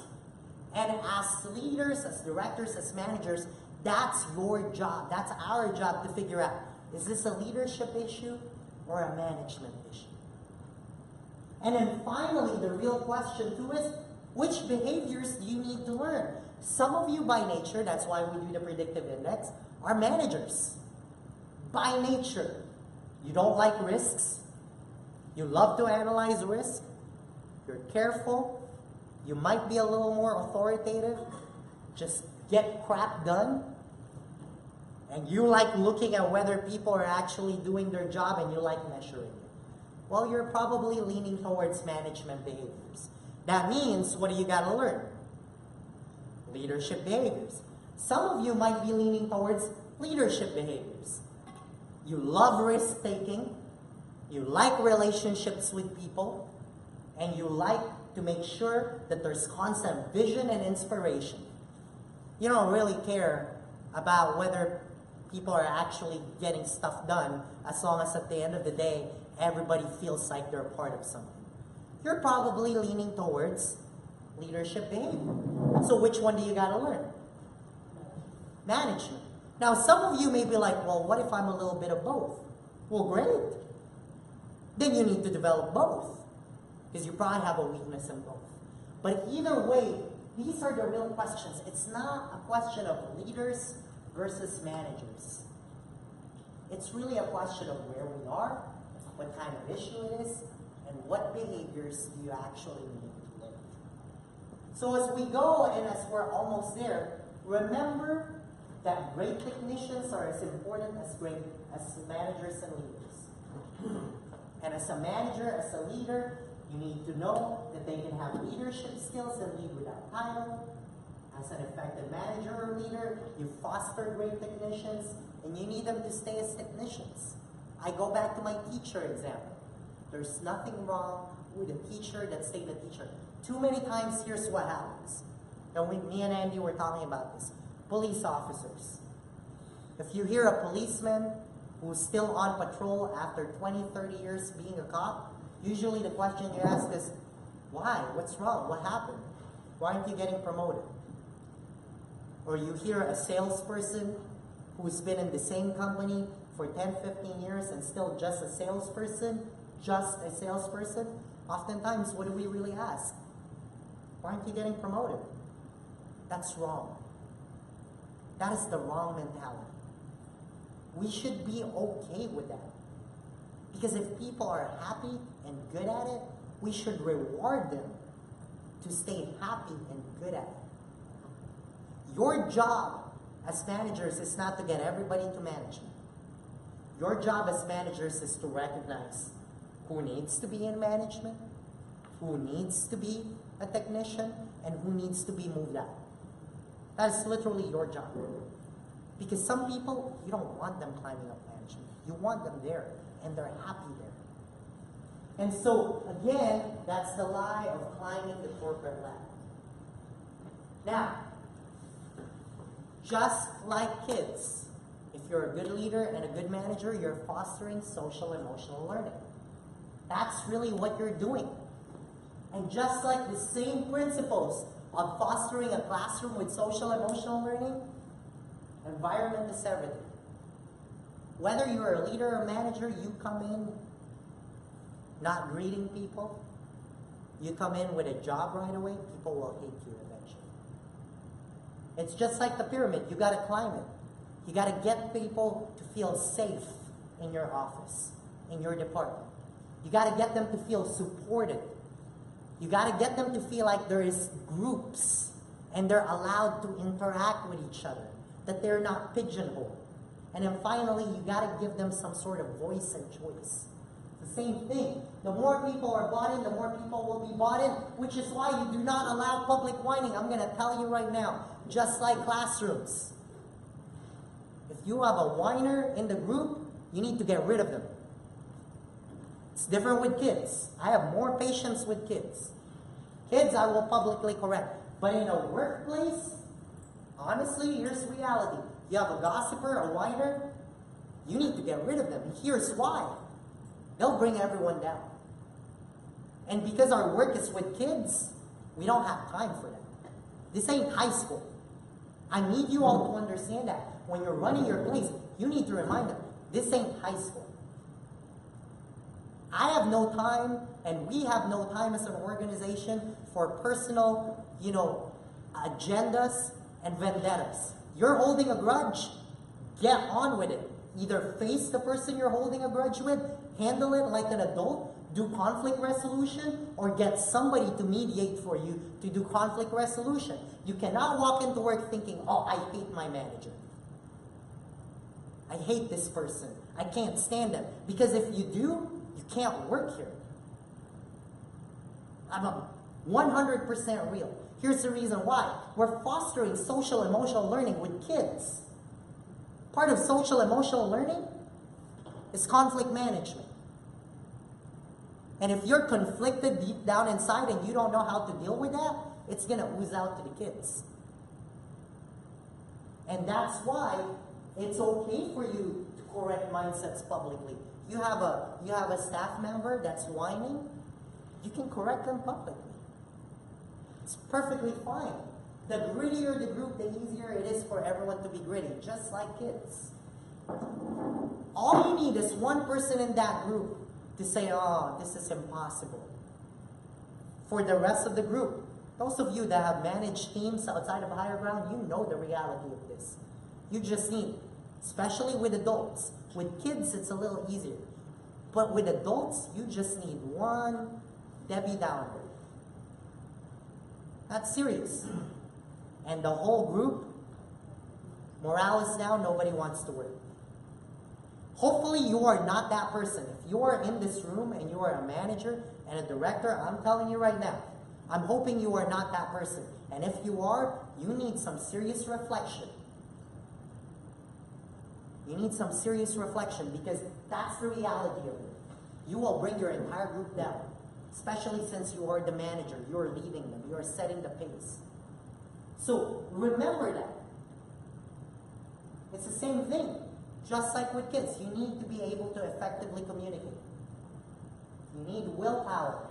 And as leaders, as directors, as managers, that's your job. That's our job to figure out, is this a leadership issue or a management issue? And then finally, the real question too is, which behaviors do you need to learn? Some of you by nature, that's why we do the predictive index, are managers. By nature. You don't like risks. You love to analyze risk. You're careful. You might be a little more authoritative. Just get crap done. And you like looking at whether people are actually doing their job and you like measuring it. Well, you're probably leaning towards management behaviors. That means, what do you gotta learn? Leadership behaviors. Some of you might be leaning towards leadership behaviors. You love risk taking, you like relationships with people, and you like to make sure that there's constant vision and inspiration. You don't really care about whether people are actually getting stuff done, as long as at the end of the day, everybody feels like they're a part of something. You're probably leaning towards leadership behavior. So which one do you gotta learn? Management. Now, some of you may be like, well, what if I'm a little bit of both? Well, great. Then you need to develop both, because you probably have a weakness in both. But either way, these are the real questions. It's not a question of leaders versus managers. It's really a question of where we are, what kind of issue it is, and what behaviors do you actually need to learn. So as we go, and as we're almost there, remember that great technicians are as important as managers and leaders. And as a manager, as a leader, you need to know that they can have leadership skills and lead without title. As an effective manager or leader, you foster great technicians, and you need them to stay as technicians. I go back to my teacher example. There's nothing wrong with a teacher that stayed a teacher. Too many times, here's what happens. And me and Andy were talking about this. Police officers. If you hear a policeman who's still on patrol after 20, 30 years being a cop, usually the question you ask is, why? What's wrong? What happened? Why aren't you getting promoted? Or you hear a salesperson who's been in the same company for 10, 15 years and still just a salesperson, oftentimes what do we really ask? Why aren't you getting promoted? That's wrong. That is the wrong mentality. We should be okay with that. Because if people are happy and good at it, we should reward them to stay happy and good at it. Your job as managers is not to get everybody to management. Your job as managers is to recognize who needs to be in management, who needs to be a technician, and who needs to be moved out. That is literally your job. Because some people, you don't want them climbing up management. You want them there, and they're happy there. And so, again, that's the lie of climbing the corporate ladder. Now, just like kids, if you're a good leader and a good manager, you're fostering social emotional learning. That's really what you're doing. And just like the same principles of fostering a classroom with social emotional learning, environment is everything. Whether you're a leader or manager, you come in not greeting people, you come in with a job right away, people will hate you eventually. It's just like the pyramid, you gotta climb it. You gotta get people to feel safe in your office, in your department. You gotta get them to feel supported. You gotta get them to feel like there is groups and they're allowed to interact with each other, that they're not pigeonholed. And then finally, you gotta give them some sort of voice and choice. It's the same thing. The more people are bought in, the more people will be bought in, which is why you do not allow public whining. I'm gonna tell you right now, just like classrooms. If you have a whiner in the group, you need to get rid of them. It's different with kids. I have more patience with kids. Kids, I will publicly correct. But in a workplace, honestly, here's reality. You have a gossiper, a whiner, you need to get rid of them. Here's why. They'll bring everyone down. And because our work is with kids, we don't have time for them. This ain't high school. I need you all to understand that. When you're running your place, you need to remind them, this ain't high school. I have no time, and we have no time as an organization for personal, agendas and vendettas. You're holding a grudge, get on with it. Either face the person you're holding a grudge with, handle it like an adult, do conflict resolution, or get somebody to mediate for you to do conflict resolution. You cannot walk into work thinking, oh, I hate my manager. I hate this person. I can't stand them. Because if you do, you can't work here. I'm 100% real. Here's the reason why. We're fostering social emotional learning with kids. Part of social emotional learning is conflict management. And if you're conflicted deep down inside and you don't know how to deal with that, it's going to ooze out to the kids. And that's why it's okay for you to correct mindsets publicly. You have a staff member that's whining, you can correct them publicly. It's perfectly fine. The grittier the group, the easier it is for everyone to be gritty, just like kids. All you need is one person in that group to say, oh, this is impossible. For the rest of the group, those of you that have managed teams outside of Higher Ground, you know the reality of this. You just need, especially with adults. With kids, it's a little easier. But with adults, you just need one Debbie Downer. That's serious. And the whole group, morale is down, nobody wants to work. Hopefully you are not that person. If you are in this room and you are a manager and a director, I'm telling you right now, I'm hoping you are not that person. And if you are, you need some serious reflection. You need some serious reflection because that's the reality of it. You will bring your entire group down, especially since you are the manager. You are leading them. You are setting the pace. So remember that. It's the same thing. Just like with kids, you need to be able to effectively communicate. You need willpower.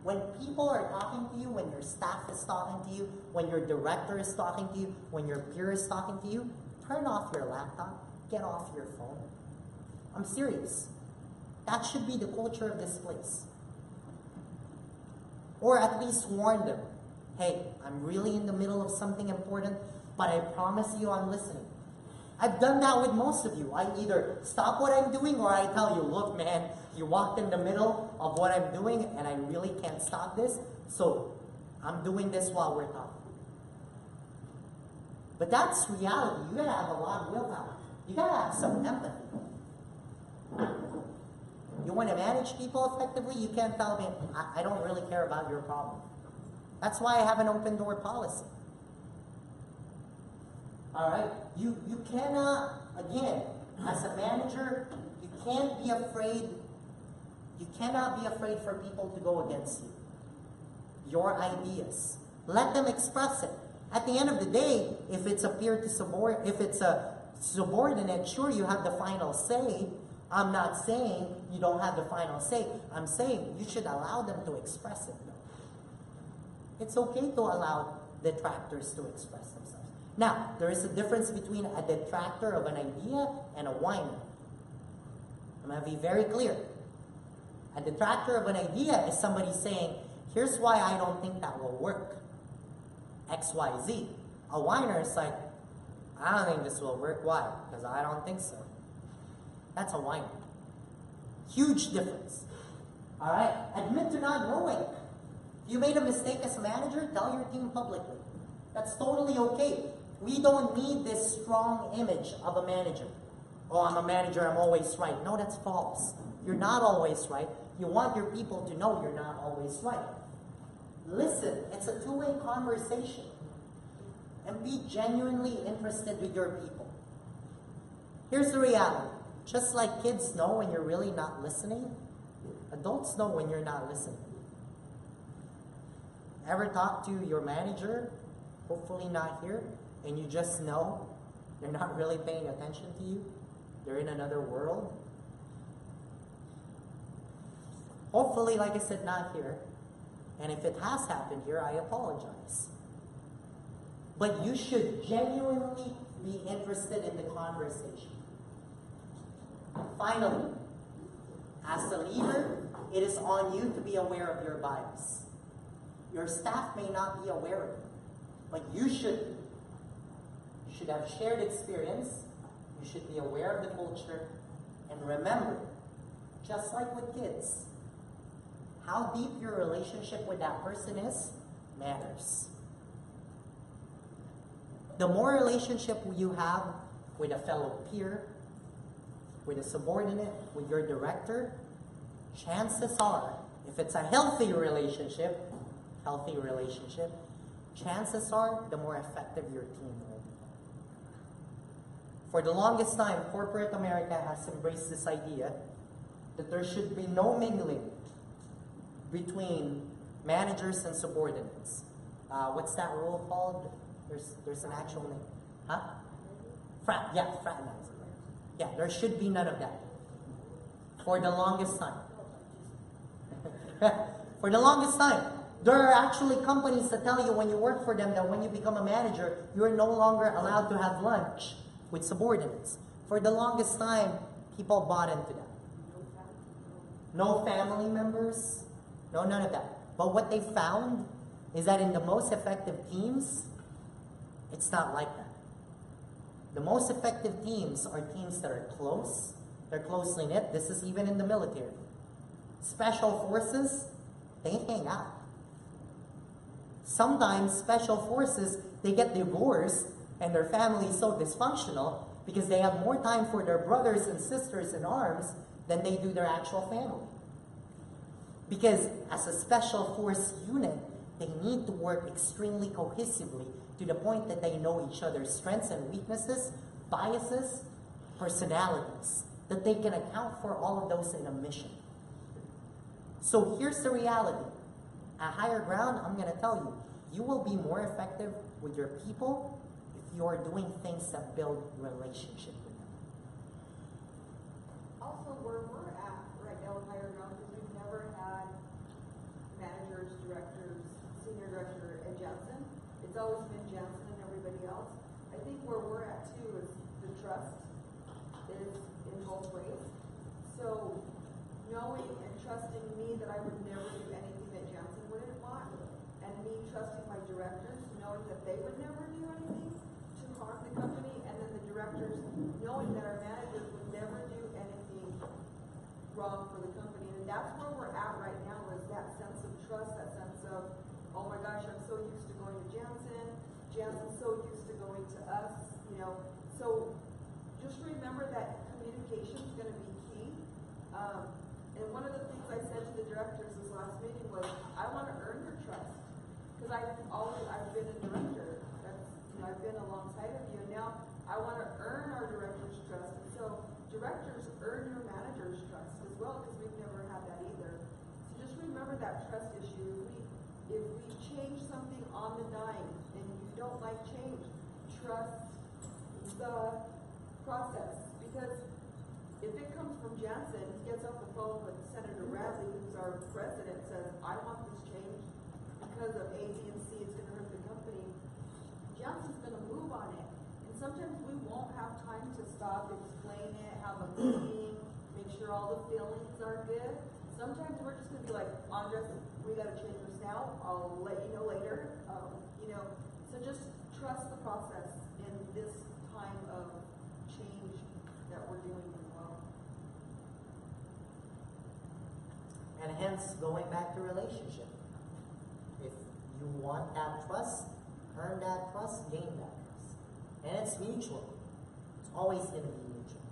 When people are talking to you, when your staff is talking to you, when your director is talking to you, when your peer is talking to you, turn off your laptop, get off your phone. I'm serious. That should be the culture of this place. Or at least warn them, hey, I'm really in the middle of something important, but I promise you I'm listening. I've done that with most of you. I either stop what I'm doing or I tell you, look man, you walked in the middle of what I'm doing and I really can't stop this, so I'm doing this while we're talking. But that's reality. You gotta have a lot of willpower. You gotta have some empathy. You want to manage people effectively, you can't tell me, I don't really care about your problem. That's why I have an open door policy. Alright? You cannot, again, as a manager, you can't be afraid, you cannot be afraid for people to go against you. Your ideas. Let them express it. At the end of the day, if it's a peer to subordinate, if it's a subordinate, sure you have the final say. I'm not saying you don't have the final say. I'm saying you should allow them to express it though. It's okay to allow detractors to express themselves. Now, there is a difference between a detractor of an idea and a whiner. I'm going to be very clear. A detractor of an idea is somebody saying, here's why I don't think that will work. X, Y, Z. A whiner is like, I don't think this will work. Why? Because I don't think so. That's a whiner. Huge difference. Alright? Admit to not knowing. If you made a mistake as a manager, tell your team publicly. That's totally okay. We don't need this strong image of a manager. Oh, I'm a manager, I'm always right. No, that's false. You're not always right. You want your people to know you're not always right. Listen, it's a two-way conversation. And be genuinely interested with your people. Here's the reality. Just like kids know when you're really not listening, adults know when you're not listening. Ever talk to your manager, hopefully not here, and you just know they're not really paying attention to you? They're in another world? Hopefully, like I said, not here. And if it has happened here, I apologize. But you should genuinely be interested in the conversation. Finally, as a leader, it is on you to be aware of your bias. Your staff may not be aware of it, but you should be. You should have shared experience. You should be aware of the culture. And remember, just like with kids, how deep your relationship with that person is matters. The more relationship you have with a fellow peer, with a subordinate, with your director, chances are, if it's a healthy relationship, chances are the more effective your team will be. For the longest time, corporate America has embraced this idea that there should be no mingling between managers and subordinates. What's that rule called? There's an actual name. Huh? Fraternizing. Yeah, there should be none of that. For the longest time. For the longest time. There are actually companies that tell you when you work for them that when you become a manager, you're no longer allowed to have lunch with subordinates. For the longest time, people bought into that. No family members, no none of that. But what they found is that in the most effective teams, it's not like that. The most effective teams are teams that are close, they're closely knit. This is even in the military. Special forces, they hang out. Sometimes special forces, they get divorced and their family is so dysfunctional because they have more time for their brothers and sisters in arms than they do their actual family. Because as a special force unit, they need to work extremely cohesively to the point that they know each other's strengths and weaknesses, biases, personalities, that they can account for all of those in a mission. So here's the reality. At Higher Ground, I'm going to tell you, you will be more effective with your people if you are doing things that build relationship with them. Also, where we're at right now with Higher Ground, because we've never had managers, directors, senior director at Janssen. It's always been Janssen and everybody else. I think where we're at too is the trust is in both ways. So knowing and trusting me that I would never do anything that Janssen wouldn't want, and me trusting my directors, knowing that they would never do anything to harm the company, and then the directors knowing that our managers would never do anything wrong for the company. And that's where we're at right now, is that sense of trust, that sense of, oh my gosh, I'm so used to going to Janssen, Janssen's so used to going to us, you know. So just remember that communication is going to be key. And one of the things I said to the directors this last meeting was, I want to earn your trust. Because I've been a director. That's, you know, I've been alongside of you. And now I want to earn our director's trust. And so directors earn your manager's trust as well, because we've never had that either. So just remember that trust issue. If we change something on the dime and you don't like change, trust the process. Because if it comes from Janssen, he gets off the phone with Senator Radley, who's our president, says, I want this change because of A, B, and C, it's going to hurt the company. Janssen's going to move on it. And sometimes we won't have time to stop, explain it, have a meeting, make sure all the feelings are good. Sometimes we're just going to be like, Andres, we got to change this now. I'll let you know later. You know, so just trust the process in this time of change that we're doing as well. And hence, going back to relationship. If you want that trust, earn that trust, gain that trust. And it's mutual. It's always going to be mutual.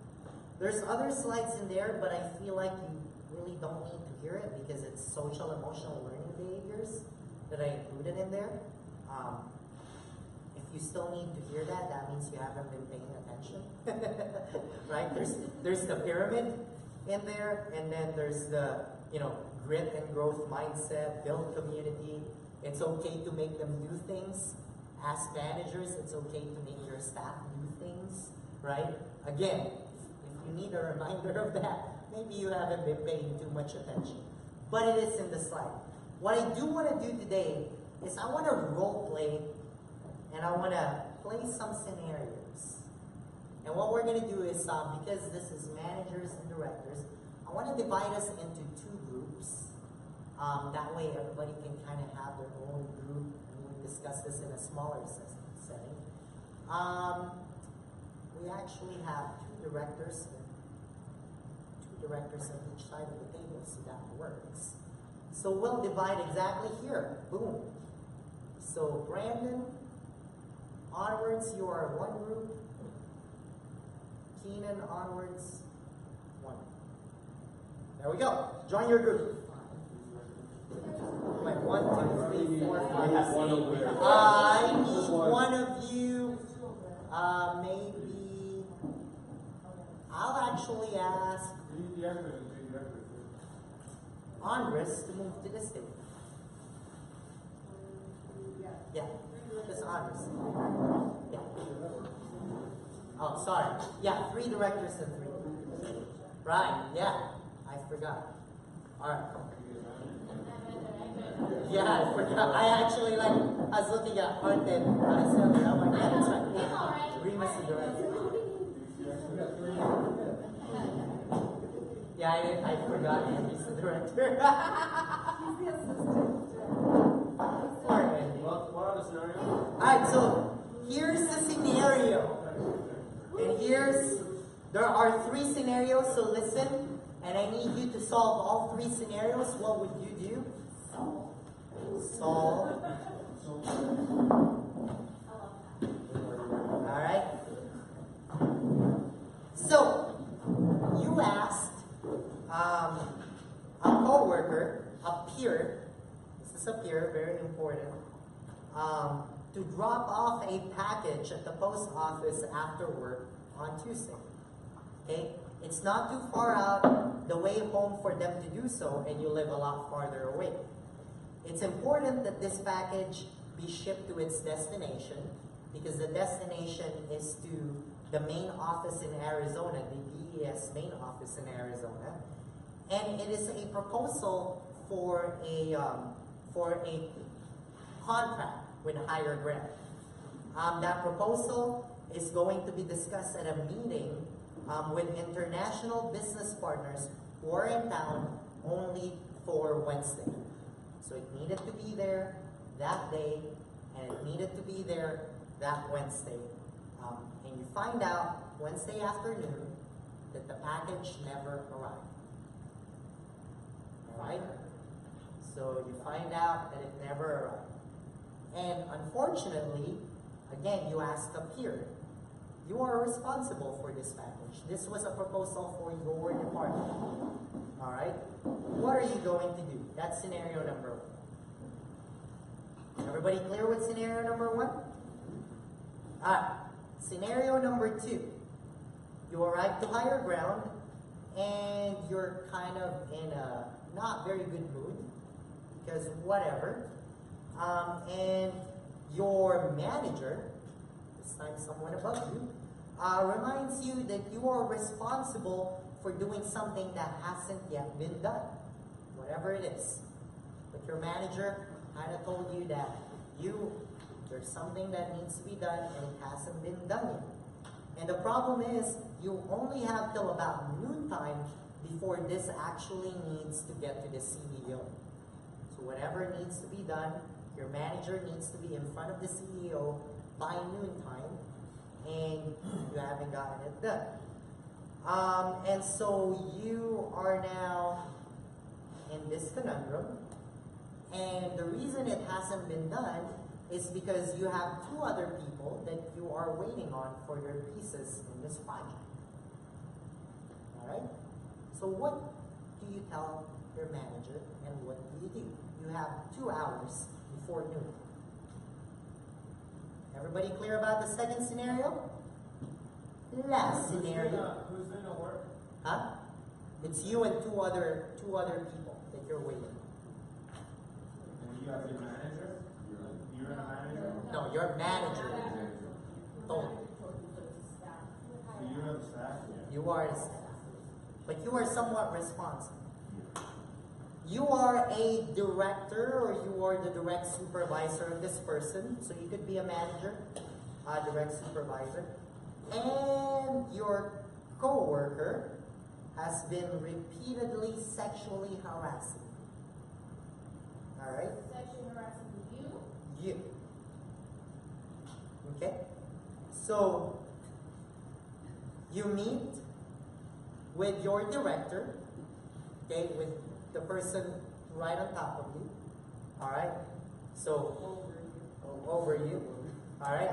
There's other slides in there, but I feel like you really don't need to hear it because it's social emotional learning behaviors that I included in there. If If you still need to hear that, that means you haven't been paying attention. Right? There's the pyramid in there, and then there's the, grit and growth mindset, build community. It's okay to make them do things. As managers, it's okay to make your staff do things, right? Again, if you need a reminder of that, maybe you haven't been paying too much attention. But it is in the slide. What I do want to do today is I want to role play, and I want to play some scenarios. And what we're going to do is, because this is managers and directors, I want to divide us into two groups. That way everybody can kind of have their own group, and we discuss this in a smaller setting. We actually have two directors on each side of the table, so that works. So we'll divide exactly here. Boom. So Brandon, onwards, you are one group. Keenan, onwards, one. There we go. Join your group. Wait, 1, 2, 3, 4, 5, 6. I need one of you. Maybe I'll actually ask Andres to move to this table. Yeah, just Andres. Yeah. Oh, sorry. Yeah, 3 directors and 3. Right, yeah. I forgot. Alright. Yeah, I forgot. I actually I was looking at Art and I said, oh my god, it's right. Remus is director. Yeah, I forgot Andy's the director. Alright, so here's the scenario. And there are 3 scenarios, so listen. And I need you to solve all 3 scenarios. What would you do? Solve. Alright. So, you asked a co-worker, a peer, this is a peer, very important, to drop off a package at the post office after work on Tuesday. Okay? It's not too far out the way home for them to do so, and you live a lot farther away. It's important that this package be shipped to its destination, because the destination is to the main office in Arizona, the BES main office in Arizona, and it is a proposal for a contract with Higher Grant. That proposal is going to be discussed at a meeting with international business partners who are in town only for Wednesday. So it needed to be there that day, and it needed to be there that Wednesday. And you find out Wednesday afternoon that the package never arrived. Alright? So you find out that it never arrived. And unfortunately, again, you ask a peer. You are responsible for this package. This was a proposal for your department. Alright? What are you going to do? That's scenario number 1. Everybody clear with scenario number 1? Alright. Scenario number 2. You arrive to Higher Ground and you're kind of in a not very good mood because whatever. And your manager, this time someone above you, reminds you that you are responsible for doing something that hasn't yet been done, whatever it is. But your manager kind of told you that there's something that needs to be done and it hasn't been done yet. And the problem is, you only have till about noontime before this actually needs to get to the CEO. So whatever needs to be done, your manager needs to be in front of the CEO by noontime, and you haven't gotten it done. And so you are now in this conundrum, and the reason it hasn't been done is because you have 2 other people that you are waiting on for their pieces in this project. Alright? So what do you tell your manager, and what do? You have 2 hours before noon. Everybody clear about the second scenario? Last scenario. Who's doing the work? Huh? It's you and two other people that you're waiting. And you have your manager? You're a manager? No, your manager. Don't. So you have staff? You are a staff. But you are somewhat responsible. You are a director or you are the direct supervisor of this person. So you could be a manager, a direct supervisor. And your coworker has been repeatedly sexually harassing. Alright? Sexually harassing you? You. Okay? So, you meet with your director, okay, with the person right on top of you. Alright? So, over you. Alright?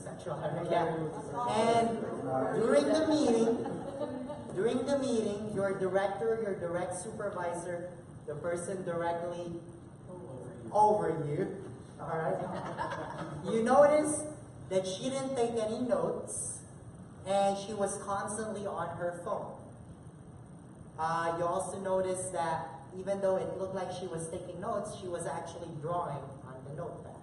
Sexual harassment. Yeah. And during the meeting, your director, your direct supervisor, the person directly over you, alright? You notice that she didn't take any notes and she was constantly on her phone. You also notice that even though it looked like she was taking notes, she was actually drawing on the notepad.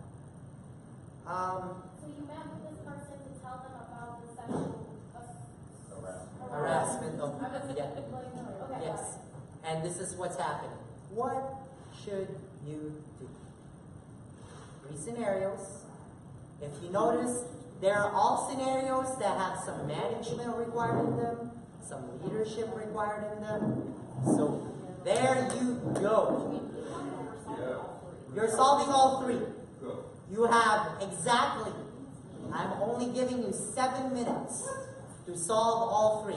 So you met with this person to tell them about the sexual Harassment of, yeah. Okay. Yes. And this is what's happening. What should you do? 3 scenarios. If you notice, there are all scenarios that have some management required in them, some leadership required in them. So there you go. You're solving all 3. You have exactly, I'm only giving you 7 minutes to solve all 3.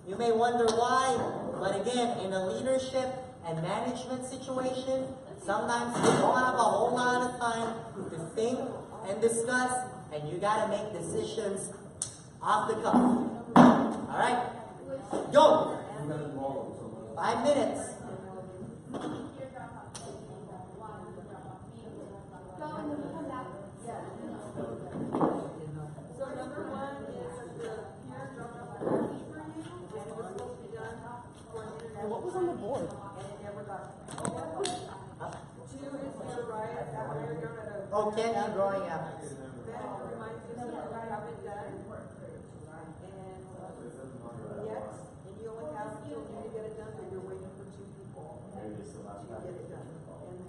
You may wonder why, but again, in a leadership and management situation, sometimes you don't have a whole lot of time to think and discuss, and you gotta make decisions off the cuff. Alright? Go! 5 minutes. So number 1 is the peer drop off the package for you, and it was supposed to be done for an internet. What was on the board? And it never got. 2 is your riot at where you're at a. Oh, Kenny growing up. Manager reminds you that you haven't done. And yet, and you only have until you to get it done, but you're waiting for 2 people Maybe it's still not to get it done. And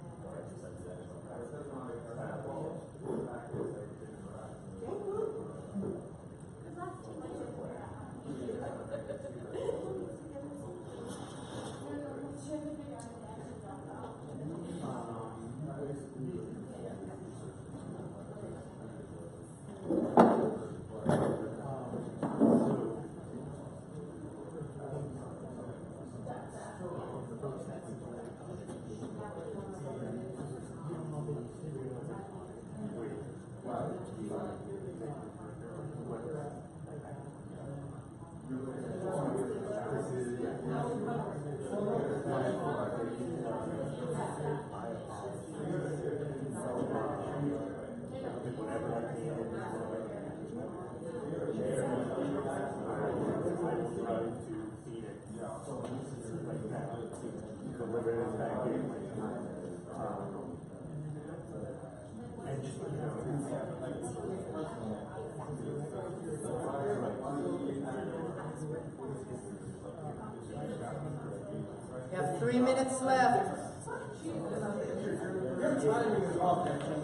You have 3 minutes left.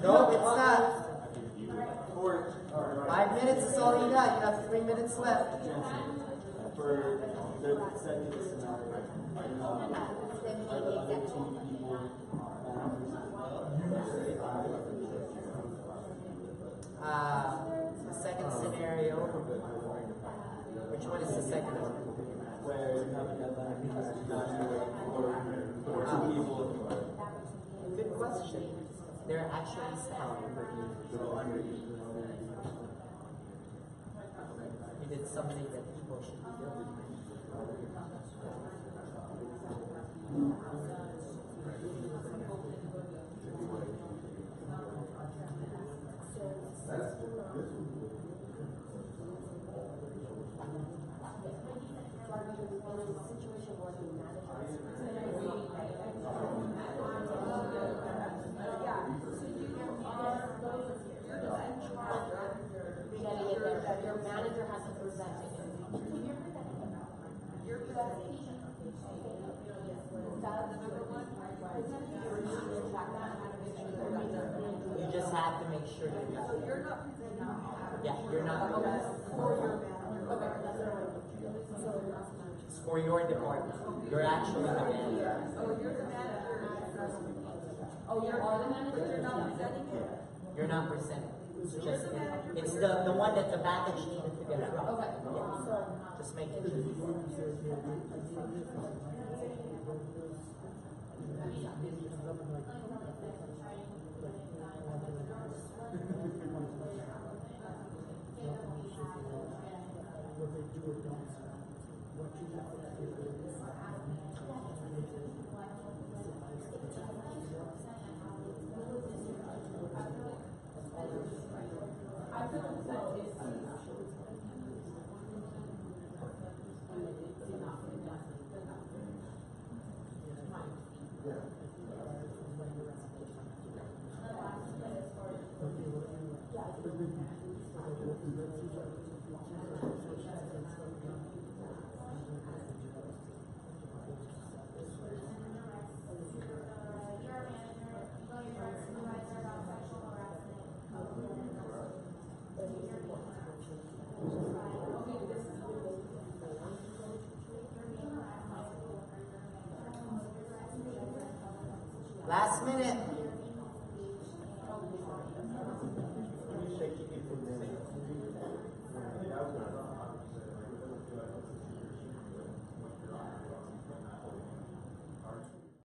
No, it's not. 5 minutes is all you got. You have 3 minutes left. For the second scenario, The second scenario. Which one is the second one? where you have a deadline because you got to work for 2 people. Good question. They're actually staff. You did something that people should be doing. presenting it, or you just track that and make sure that got done? You just have to make sure that So you're not presenting. Yeah, you're not. For your manager. Okay. For your department. You're actually the manager. Oh, you're the manager. Oh, you are the manager? But you're not presenting it? You're not presenting. It's just it's the one that the package needed to get through. Okay. Just make it easy. What they do or don't, what you have to Last minute.